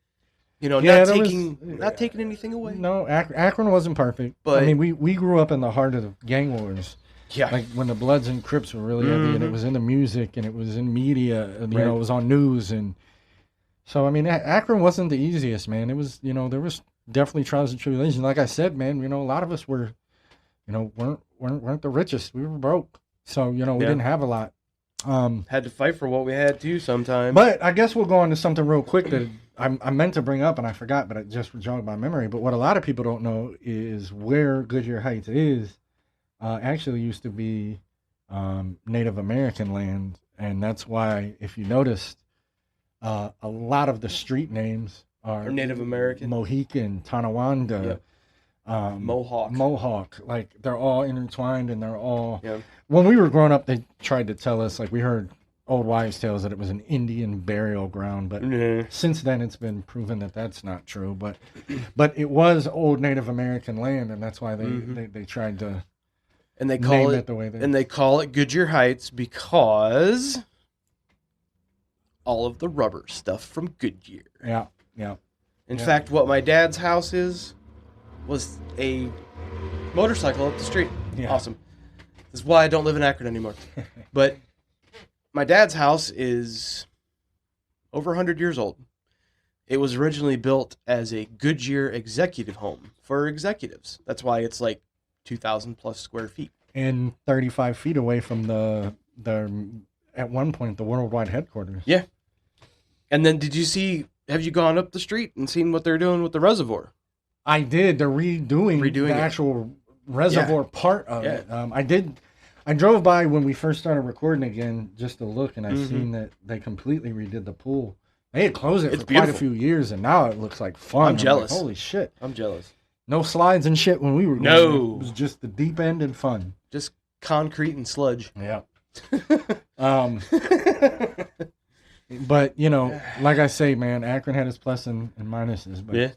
you know, not taking anything away.
No, Akron wasn't perfect.
But
I mean, we grew up in the heart of the gang wars.
Yeah.
Like when the Bloods and Crips were really heavy, and it was in the music, and it was in media, and, you know, it was on news. And so, I mean, Akron wasn't the easiest, man. It was, you know, there was definitely trials and tribulations. Like I said, man, you know, a lot of us were, you know, weren't the richest. We were broke, so we
Yeah.
didn't have a lot.
Had to fight for what we had too sometimes.
But I guess we'll go on to something real quick that I meant to bring up and I forgot, but it just jogged my memory. But what a lot of people don't know is where Goodyear Heights is. Actually used to be Native American land, and that's why, if you noticed, a lot of the street names are
Native American.
Mohican, Tonawanda.
Yep. Mohawk.
Mohawk, like they're all intertwined and they're all.
Yeah.
When we were growing up, they tried to tell us, like we heard old wives' tales that it was an Indian burial ground, but since then it's been proven that that's not true. But it was old Native American land, and that's why they tried to.
And they call
it the way
they call it Goodyear Heights because all of the rubber stuff from Goodyear.
Yeah.
In fact, what my dad's house was a motorcycle up the street.
Yeah.
Awesome. This is why I don't live in Akron anymore. But my dad's house is over 100 years old. It was originally built as a Goodyear executive home for executives. That's why it's like 2,000 plus square feet.
And 35 feet away from the at one point, the worldwide headquarters.
Yeah. And then have you gone up the street and seen what they're doing with the reservoir?
I did. They're redoing the actual reservoir part of it. I drove by when we first started recording again just to look, and I seen that they completely redid the pool. They had closed it for quite a few years, and now it looks like fun.
I'm jealous.
Like, holy shit.
I'm jealous.
No slides and shit when we were going.
No.
It was just the deep end and fun.
Just concrete and sludge.
Yeah. But, like I say, man, Akron had its plus and minuses. But
yeah.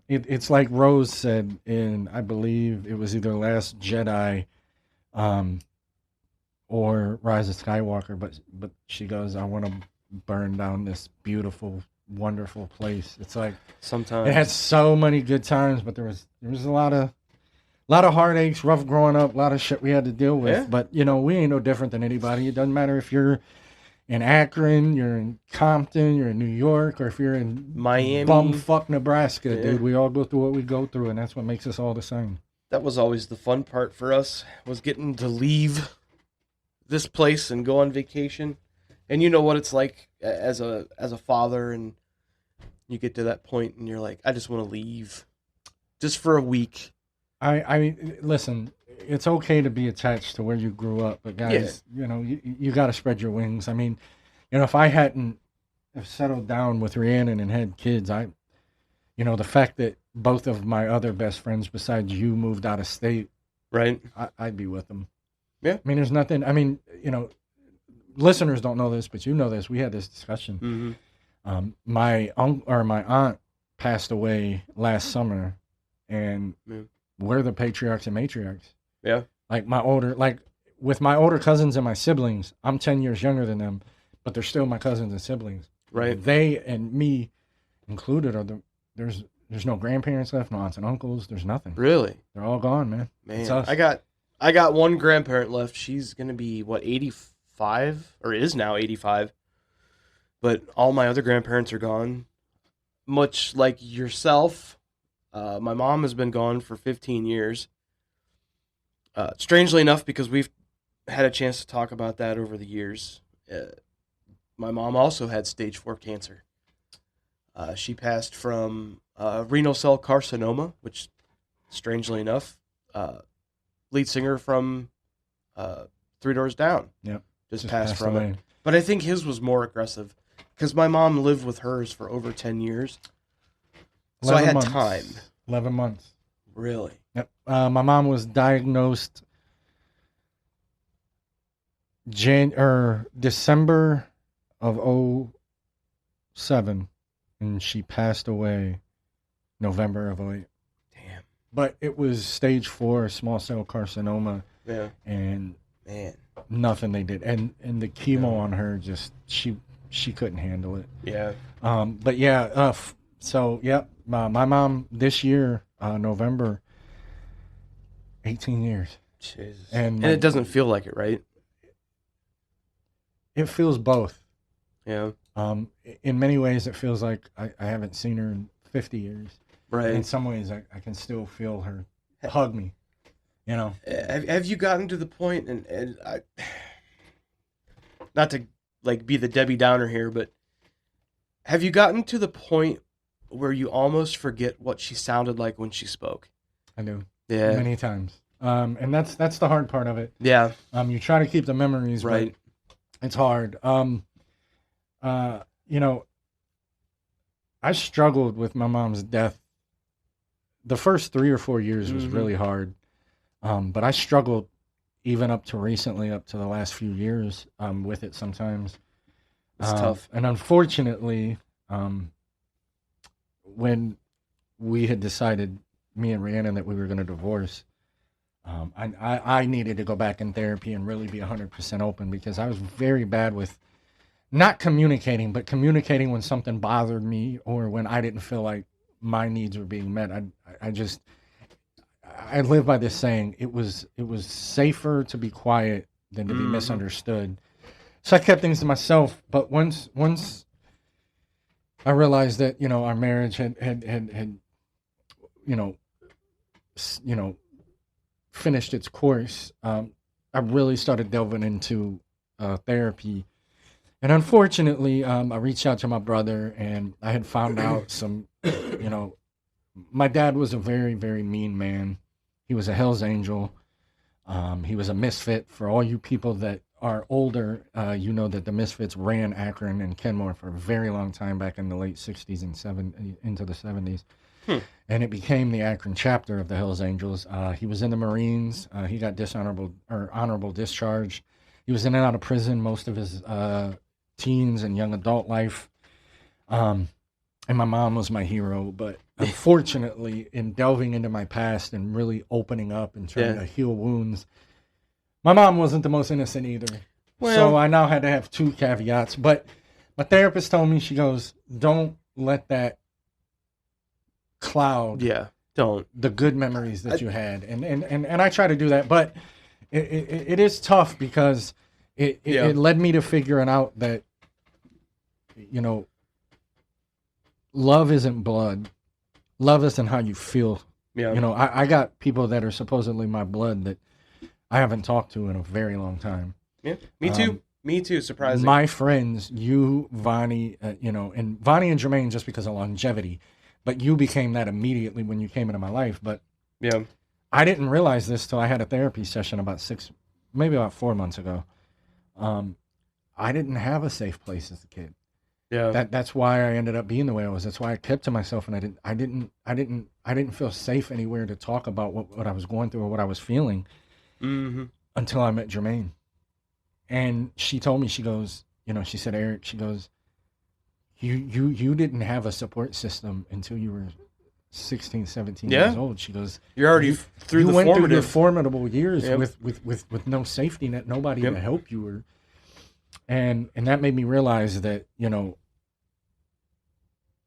It's like Rose said in, I believe it was either Last Jedi or Rise of Skywalker, but she goes, I want to burn down this beautiful, wonderful place. It's like
sometimes
it had so many good times, but there was a lot of heartaches, rough growing up, a lot of shit we had to deal with.
Yeah.
But we ain't no different than anybody. It doesn't matter if you're in Akron, you're in Compton, you're in New York, or if you're in
Miami,
bumfuck Nebraska, dude. We all go through what we go through, and that's what makes us all the same.
That was always the fun part for us, was getting to leave this place and go on vacation. And you know what it's like as a father, and you get to that point and you're like, I just want to leave just for a week.
I mean, listen, it's okay to be attached to where you grew up, but guys, you got to spread your wings. I mean, if I hadn't have settled down with Rhiannon and had kids, the fact that both of my other best friends besides you moved out of state,
right?
I'd be with them.
Yeah.
I mean, there's nothing. I mean, listeners don't know this, but you know this. We had this discussion.
Mm-hmm.
My aunt passed away last summer, and we're the patriarchs and matriarchs.
Yeah.
Like with my older cousins and my siblings, I'm 10 years younger than them, but they're still my cousins and siblings.
Right.
They and me included there's no grandparents left, no aunts and uncles. There's nothing.
Really?
They're all gone, man.
Man, I got one grandparent left. She's going to be 85 or is now 85. But all my other grandparents are gone. Much like yourself, my mom has been gone for 15 years. Strangely enough, because we've had a chance to talk about that over the years, my mom also had stage 4 cancer. She passed from renal cell carcinoma, which, strangely enough, lead singer from Three Doors Down just passed from it. But I think his was more aggressive because my mom lived with hers for over 10 years. So I had time.
11 months.
Really?
Yep. My mom was diagnosed December of 2007, and she passed away November of 2008.
Damn.
But it was stage 4 small cell carcinoma.
Yeah.
And
man,
nothing they did, and the chemo on her just she couldn't handle it.
Yeah.
But yeah. So yeah, my mom this year, November, 18 years.
Jesus.
And
it doesn't feel like it, right?
It feels both.
Yeah.
In many ways, it feels like I haven't seen her in 50 years.
Right.
And in some ways, I can still feel her hug me. You know.
Have you gotten to the point, and I, not to like be the Debbie Downer here, but have you gotten to the point where you almost forget what she sounded like when she spoke?
I do.
Yeah.
Many times. And that's the hard part of it.
Yeah.
You try to keep the memories,
right.
But it's hard. You know, I struggled with my mom's death. The first 3 or 4 years was really hard. But I struggled even up to recently, up to the last few years, with it sometimes.
It's tough.
And unfortunately, when we had decided, me and Rhiannon, that we were going to divorce, I needed to go back in therapy and really be 100% open, because I was very bad with not communicating, but communicating when something bothered me or when I didn't feel like my needs were being met. I live by this saying: it was safer to be quiet than to be misunderstood. So I kept things to myself. But once I realized that, you know, our marriage had finished its course, I really started delving into therapy. And unfortunately, I reached out to my brother, and I had found out some, you know, my dad was a very, very mean man. He was a Hell's Angel. He was a misfit. For all you people that are older, you know that the Misfits ran Akron and Kenmore for a very long time back in the late 60s and into the 70s. And it became the Akron chapter of the Hells Angels. He was in the Marines. He got honorable discharge. He was in and out of prison most of his teens and young adult life. And my mom was my hero. But unfortunately, in delving into my past and really opening up and trying to heal wounds, my mom wasn't the most innocent either. Well, so I now had to have 2 caveats. But my therapist told me, she goes, don't let that cloud the good memories that you had. And I try to do that. But it is tough, because it led me to figuring out that, you know, love isn't blood. Love isn't how you feel. Yeah. You know, I got people that are supposedly my blood that I haven't talked to in a very long time.
Yeah, me too. Me too, surprising.
My friends, you, Vonnie, you know, and Vonnie and Jermaine, just because of longevity. But you became that immediately when you came into my life. But
yeah,
I didn't realize this till I had a therapy session about 4 months ago. I didn't have a safe place as a kid. Yeah, that's why I ended up being the way I was. That's why I kept to myself, and I didn't feel safe anywhere to talk about what I was going through or what I was feeling until I met Jermaine. And she told me, she goes, you know, she said, Eric, she goes, you didn't have a support system until you were 16, 17 years old. She goes,
you're already through
the formidable years with no safety net, nobody to help you. And that made me realize that, you know,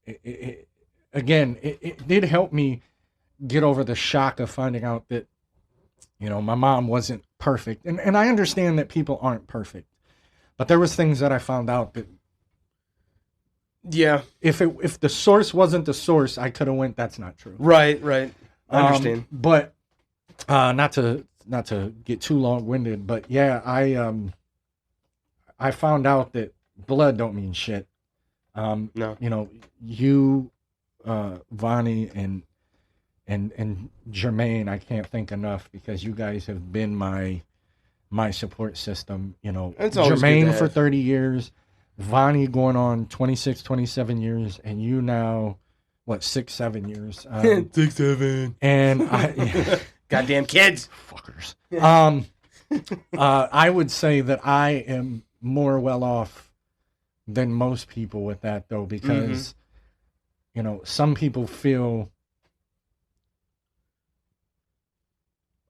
it did help me get over the shock of finding out that, you know, my mom wasn't perfect. And I understand that people aren't perfect. But there was things that I found out that, if the source wasn't the source, I could have went, that's not true.
Right. I understand.
But not to get too long-winded, but I found out that blood don't mean shit.
No.
You know, you, Vonnie, and Jermaine, I can't thank enough, because you guys have been my support system. You know, Jermaine for 30 years, Vonnie going on 26, 27 years, and you now, 6, 7 years?
6, 7.
And
goddamn kids.
Fuckers. I would say that I am more well off than most people with that, though, because, you know, some people feel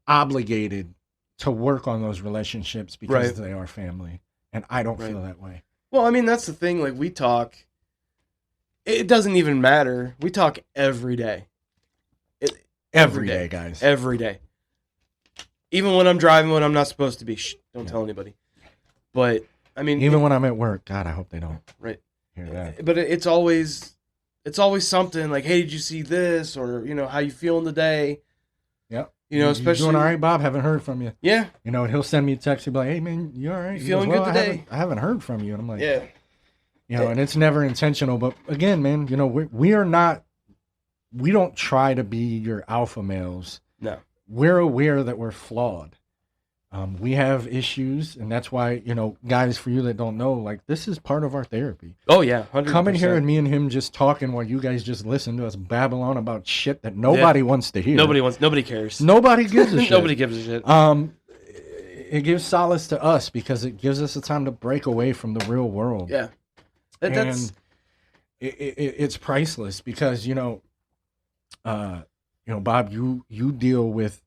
obligated to work on those relationships because they are family. And I don't feel that way.
Well, I mean, that's the thing. Like, we talk, it doesn't even matter. We talk every day.
Every day, guys.
Every day. Even when I'm driving, when I'm not supposed to be. Don't tell anybody. But, I mean.
Even when I'm at work. God, I hope they don't
hear
that.
But it's always it's always something like, hey, did you see this? Or, how you feeling today?
Yep.
Especially.
You doing all right, Bob? Haven't heard from you.
Yeah.
And he'll send me a text. He'll be like, hey, man, you all right?
You feeling good today?
I haven't heard from you. And I'm like,
yeah.
And it's never intentional. But again, man, we don't try to be your alpha males.
No.
We're aware that we're flawed. We have issues, and that's why, guys, for you that don't know, like, this is part of our therapy.
Oh, yeah, 100%.
Coming here and me and him just talking while you guys just listen to us babble on about shit that nobody wants to hear.
Nobody cares.
Nobody gives a shit.
Nobody gives a shit.
It gives solace to us because it gives us the time to break away from the real world.
Yeah.
And it's priceless because, Bob, you deal with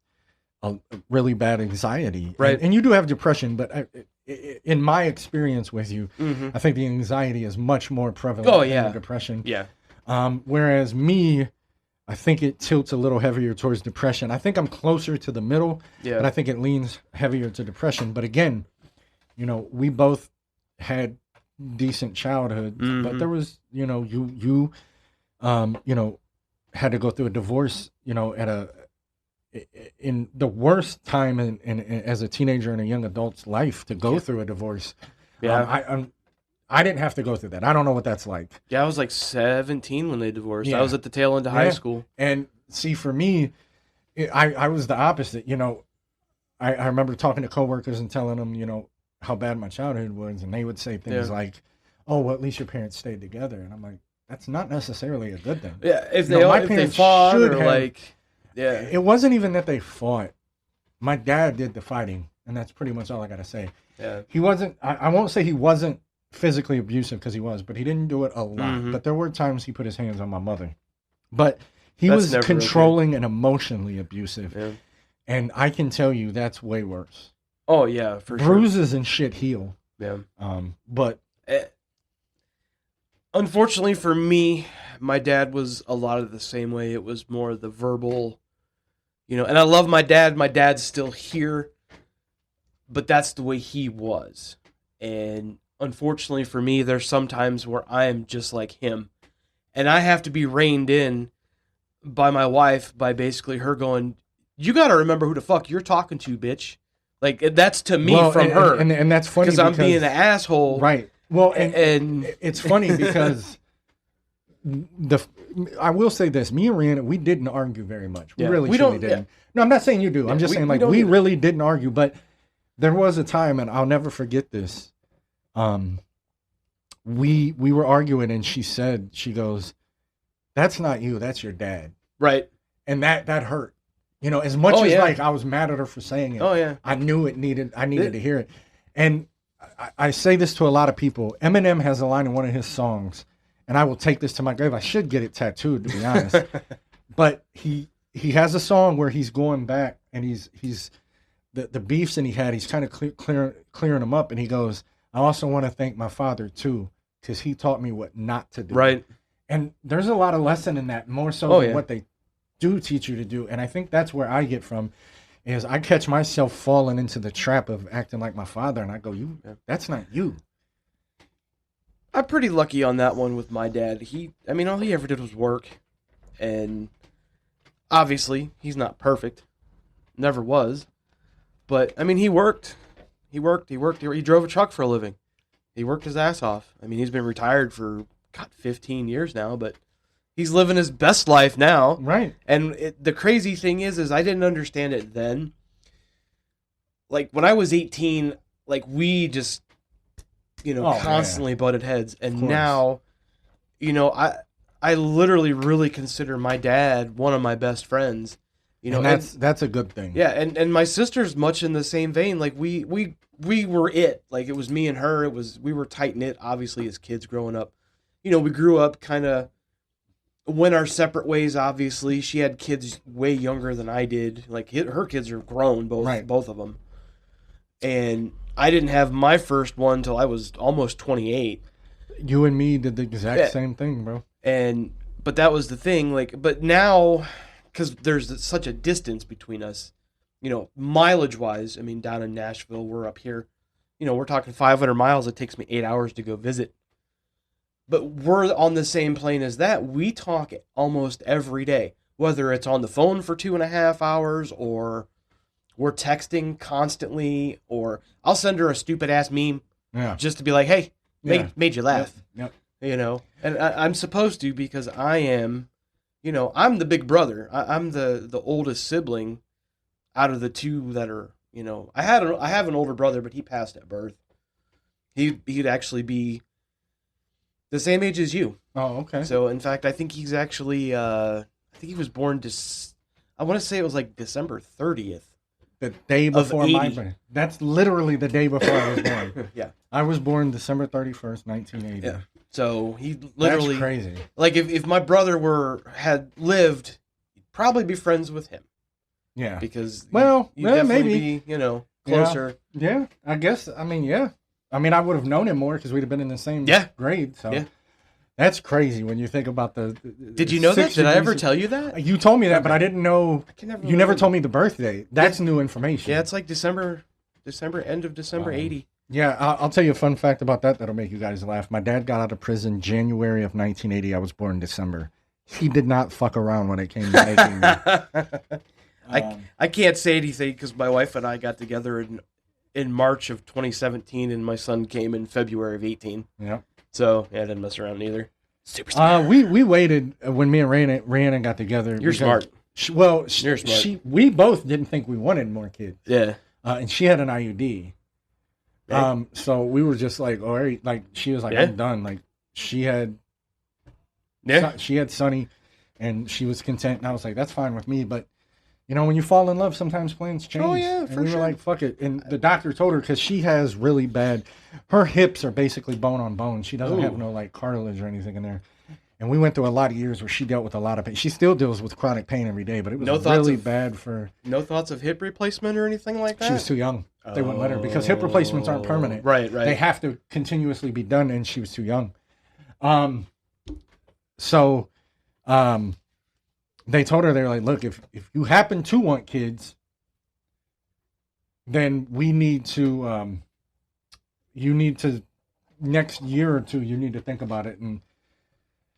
a really bad anxiety,
right?
And you do have depression, but in my experience with you, I think the anxiety is much more prevalent than the depression.
Yeah.
Whereas me, I think it tilts a little heavier towards depression. I think I'm closer to the middle, but I think it leans heavier to depression. But again, we both had decent childhoods, but there was, you had to go through a divorce, in the worst time in as a teenager and a young adult's life to go through a divorce.
Yeah.
I didn't have to go through that. I don't know what that's like.
Yeah, I was like 17 when they divorced. Yeah. I was at the tail end of high school.
And see, for me, I was the opposite. I remember talking to coworkers and telling them, how bad my childhood was, and they would say things like, "Oh, well, at least your parents stayed together," and I'm like, "That's not necessarily a good thing."
Yeah, if they fought or like. Yeah,
it wasn't even that they fought. My dad did the fighting, and that's pretty much all I got to say.
Yeah,
he wasn't. I won't say he wasn't physically abusive because he was, but he didn't do it a lot. But there were times he put his hands on my mother. But he was controlling and emotionally abusive, and I can tell you that's way worse.
Oh yeah, for
bruises and shit heal.
Yeah.
But
unfortunately for me, my dad was a lot of the same way. It was more the verbal. And I love my dad. My dad's still here, but that's the way he was. And unfortunately for me, there's some times where I am just like him, and I have to be reined in by my wife by basically her going, "You got to remember who the fuck you're talking to, bitch." Like, that's to me from her,
and that's funny
because I'm being an asshole,
right? Well, and it's funny because I will say this: me and Rihanna, we didn't argue very much. We really didn't. Yeah. No, I'm not saying you do. I'm just saying we really didn't argue. But there was a time, and I'll never forget this. We were arguing, and she goes, "That's not you. That's your dad."
Right.
And that hurt. As much as like I was mad at her for saying it.
Oh yeah.
I knew I needed to hear it. And I say this to a lot of people. Eminem has a line in one of his songs, and I will take this to my grave. I should get it tattooed, to be honest. But he has a song where he's going back, and he's the beefs that he had. He's kind of clearing them up, and he goes, "I also want to thank my father too, because he taught me what not to do."
Right.
And there's a lot of lesson in that, more so than what they do teach you to do. And I think that's where I get from. Is I catch myself falling into the trap of acting like my father, and I go, that's not you.
I'm pretty lucky on that one with my dad. All he ever did was work, and obviously he's not perfect, never was, but he worked. He drove a truck for a living. He worked his ass off. He's been retired for 15 years now, but he's living his best life now.
Right.
And the crazy thing is I didn't understand it then. Like, when I was 18, like, we just, constantly butted heads. And now, I literally really consider my dad one of my best friends.
And that's a good thing.
Yeah, and my sister's much in the same vein. Like, we were it. Like, it was me and her. We were tight-knit, obviously, as kids growing up. We grew up kind of went our separate ways, obviously. She had kids way younger than I did. Like, her kids are grown, both of them. And I didn't have my first one until I was almost 28.
You and me did the exact same thing, bro.
But that was the thing. Like, but now, because there's such a distance between us, mileage-wise, down in Nashville, we're up here. We're talking 500 miles. It takes me 8 hours to go visit. But we're on the same plane as that. We talk almost every day, whether it's on the phone for 2.5 hours or we're texting constantly, or I'll send her a stupid ass meme just to be like, hey, made you laugh.
Yep.
You know, and I'm supposed to because I am, you know, I'm the big brother. I'm the oldest sibling out of the two that are, you know, I have an older brother, but he passed at birth. He'd actually be the same age as you.
Oh, okay.
So in fact, I think he's actually, I think he was born I want to say it was like December 30th.
The day before my
80.
birthday. That's literally the day before I was born.
Yeah.
I was born December 31st, 1980.
Yeah. So he literally,
That's crazy.
like if my brother had lived, he'd probably be friends with him.
Yeah.
Because
well,
you definitely
maybe.
be, you know, closer.
Yeah, I guess. I mean, yeah. I mean, I would have known him more because we'd have been in the same grade. So
yeah.
That's crazy when you think about the
Did you know that? Did I ever tell you that?
You told me that, but I didn't know. You never told me the birthday. That's new information.
Yeah, it's like end of December 80.
Yeah, I'll tell you a fun fact about that that'll make you guys laugh. My dad got out of prison January of 1980. I was born December. He did not fuck around when it came to making me.
I can't say anything because my wife and I got together in March of 2017, and my son came in February of 18.
Yeah.
So yeah, I didn't mess around either. Super smart.
We waited when me and Rhiannon got together.
You're smart.
You're
smart.
We both didn't think we wanted more kids.
Yeah.
And she had an IUD.
Right.
So we were just like, all right, like she was like, I'm done. Like she had Sonny, and she was content, and I was like, that's fine with me. But you know, when you fall in love, sometimes plans change.
Oh yeah,
and we were like, fuck it. And the doctor told her because she has really bad. Her hips are basically bone on bone. She doesn't have no like cartilage or anything in there. And we went through a lot of years where she dealt with a lot of pain. She still deals with chronic pain every day, but it was really bad for.
No thoughts of hip replacement or anything like that?
She was too young. They wouldn't let her because hip replacements aren't permanent.
Right.
They have to continuously be done, and she was too young. They told her, they're like, look, if you happen to want kids, then we need to, you need to, next year or two, you need to think about it. And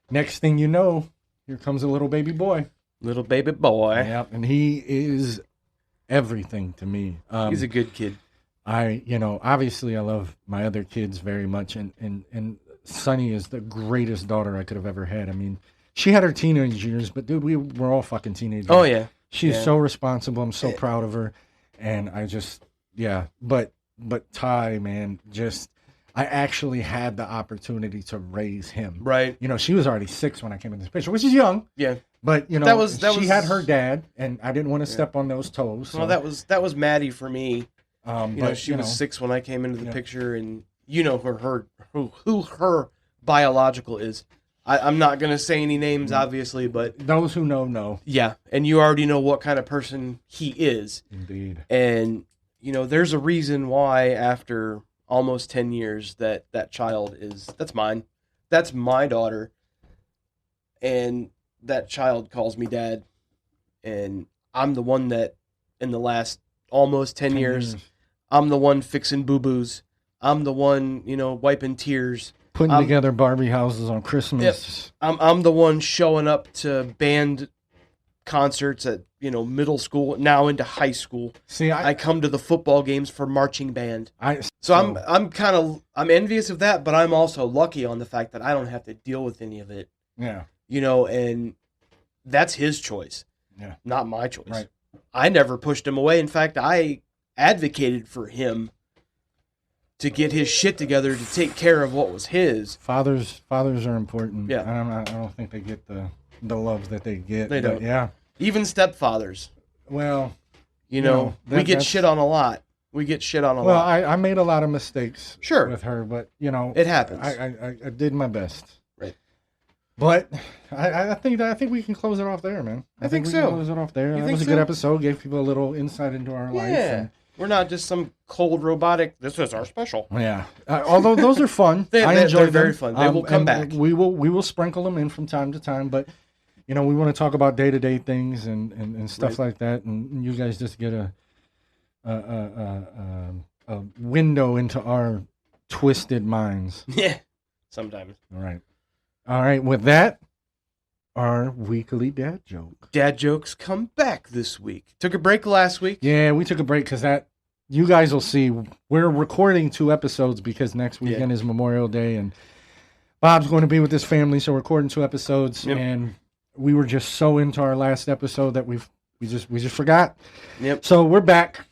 next thing you know, here comes a little baby boy.
Little baby boy.
Yep, and he is everything to me.
He's a good kid.
Obviously I love my other kids very much, and Sunny is the greatest daughter I could have ever had. I mean, she had her teenage years, but dude, we were all fucking teenagers.
Oh yeah.
She's so responsible. I'm so proud of her. And I just, but Ty, man, I actually had the opportunity to raise him.
Right.
You know, she was already 6 when I came in this picture, which is young.
Yeah.
But, you know,
that was
she had her dad, and I didn't want to step on those toes. So.
Well, that was Maddie for me. She was 6 when I came into the picture, and you know who her biological is. I'm not going to say any names, obviously, but...
Those who know.
Yeah, and you already know what kind of person he is.
Indeed.
And, you know, there's a reason why after almost 10 years that child that's mine. That's my daughter. And that child calls me dad. And I'm the one that, in the last almost 10 years, I'm the one fixing boo-boos. I'm the one, wiping tears.
Putting together Barbie houses on Christmas.
I'm the one showing up to band concerts at middle school, now into high school.
See,
I come to the football games for marching band. I'm envious of that, but I'm also lucky on the fact that I don't have to deal with any of it.
Yeah.
And that's his choice.
Yeah.
Not my choice.
Right.
I never pushed him away. In fact, I advocated for him to get his shit together to take care of what was his.
Fathers are important.
Yeah.
I don't think they get the love that they get.
They don't.
Yeah.
Even stepfathers.
Well,
we get shit on a lot.
Well, I made a lot of mistakes with her, but
it happens.
I did my best.
Right.
But I think we can close it off there, man.
I think
we
so.
can close it off there. That was a good episode. Gave people a little insight into our life.
Yeah. We're not just some cold robotic. This is our special.
Yeah. Although those are fun.
I enjoy them. They're very fun. They will come back.
We will sprinkle them in from time to time, but we want to talk about day-to-day things and stuff like that, and you guys just get a window into our twisted minds.
Yeah. Sometimes.
All right. All right, with that, our weekly dad joke.
Dad jokes come back this week. Took a break last week.
Yeah, we took a break because you guys will see we're recording 2 episodes because next weekend is Memorial Day and Bob's going to be with his family, so we're recording 2 episodes.
Yep.
And we were just so into our last episode that we just forgot.
Yep.
So we're back.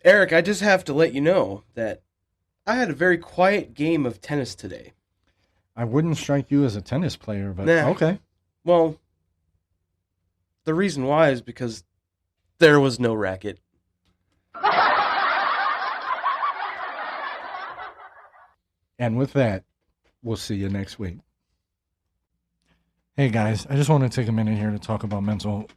Eric, I just have to let you know that I had a very quiet game of tennis today.
I wouldn't strike you as a tennis player, but
Nah.
okay.
Well, the reason why is because there was no racket.
And with that, we'll see you next week. Hey guys, I just want to take a minute here to talk about mental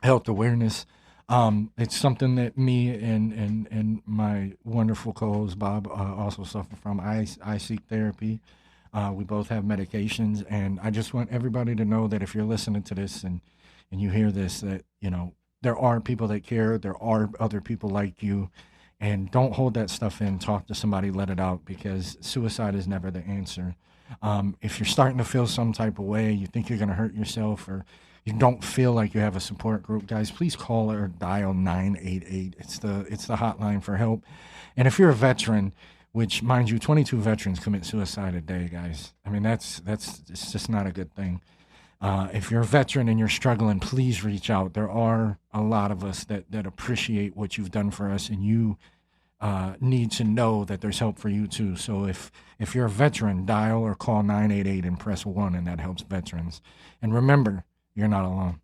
health awareness. It's something that me and my wonderful co-host Bob also suffer from. I seek therapy. We both have medications, and I just want everybody to know that if you're listening to this and you hear this, that, you know, there are people that care. There are other people like you, and don't hold that stuff in. Talk to somebody, let it out, because suicide is never the answer. If you're starting to feel some type of way, you think you're going to hurt yourself, or you don't feel like you have a support group, guys, please call or dial 988. It's the hotline for help. And if you're a veteran, which, mind you, 22 veterans commit suicide a day, guys. I mean, it's just not a good thing. If you're a veteran and you're struggling, please reach out. There are a lot of us that appreciate what you've done for us, and you need to know that there's help for you too. So if you're a veteran, dial or call 988 and press 1, and that helps veterans. And remember, you're not alone.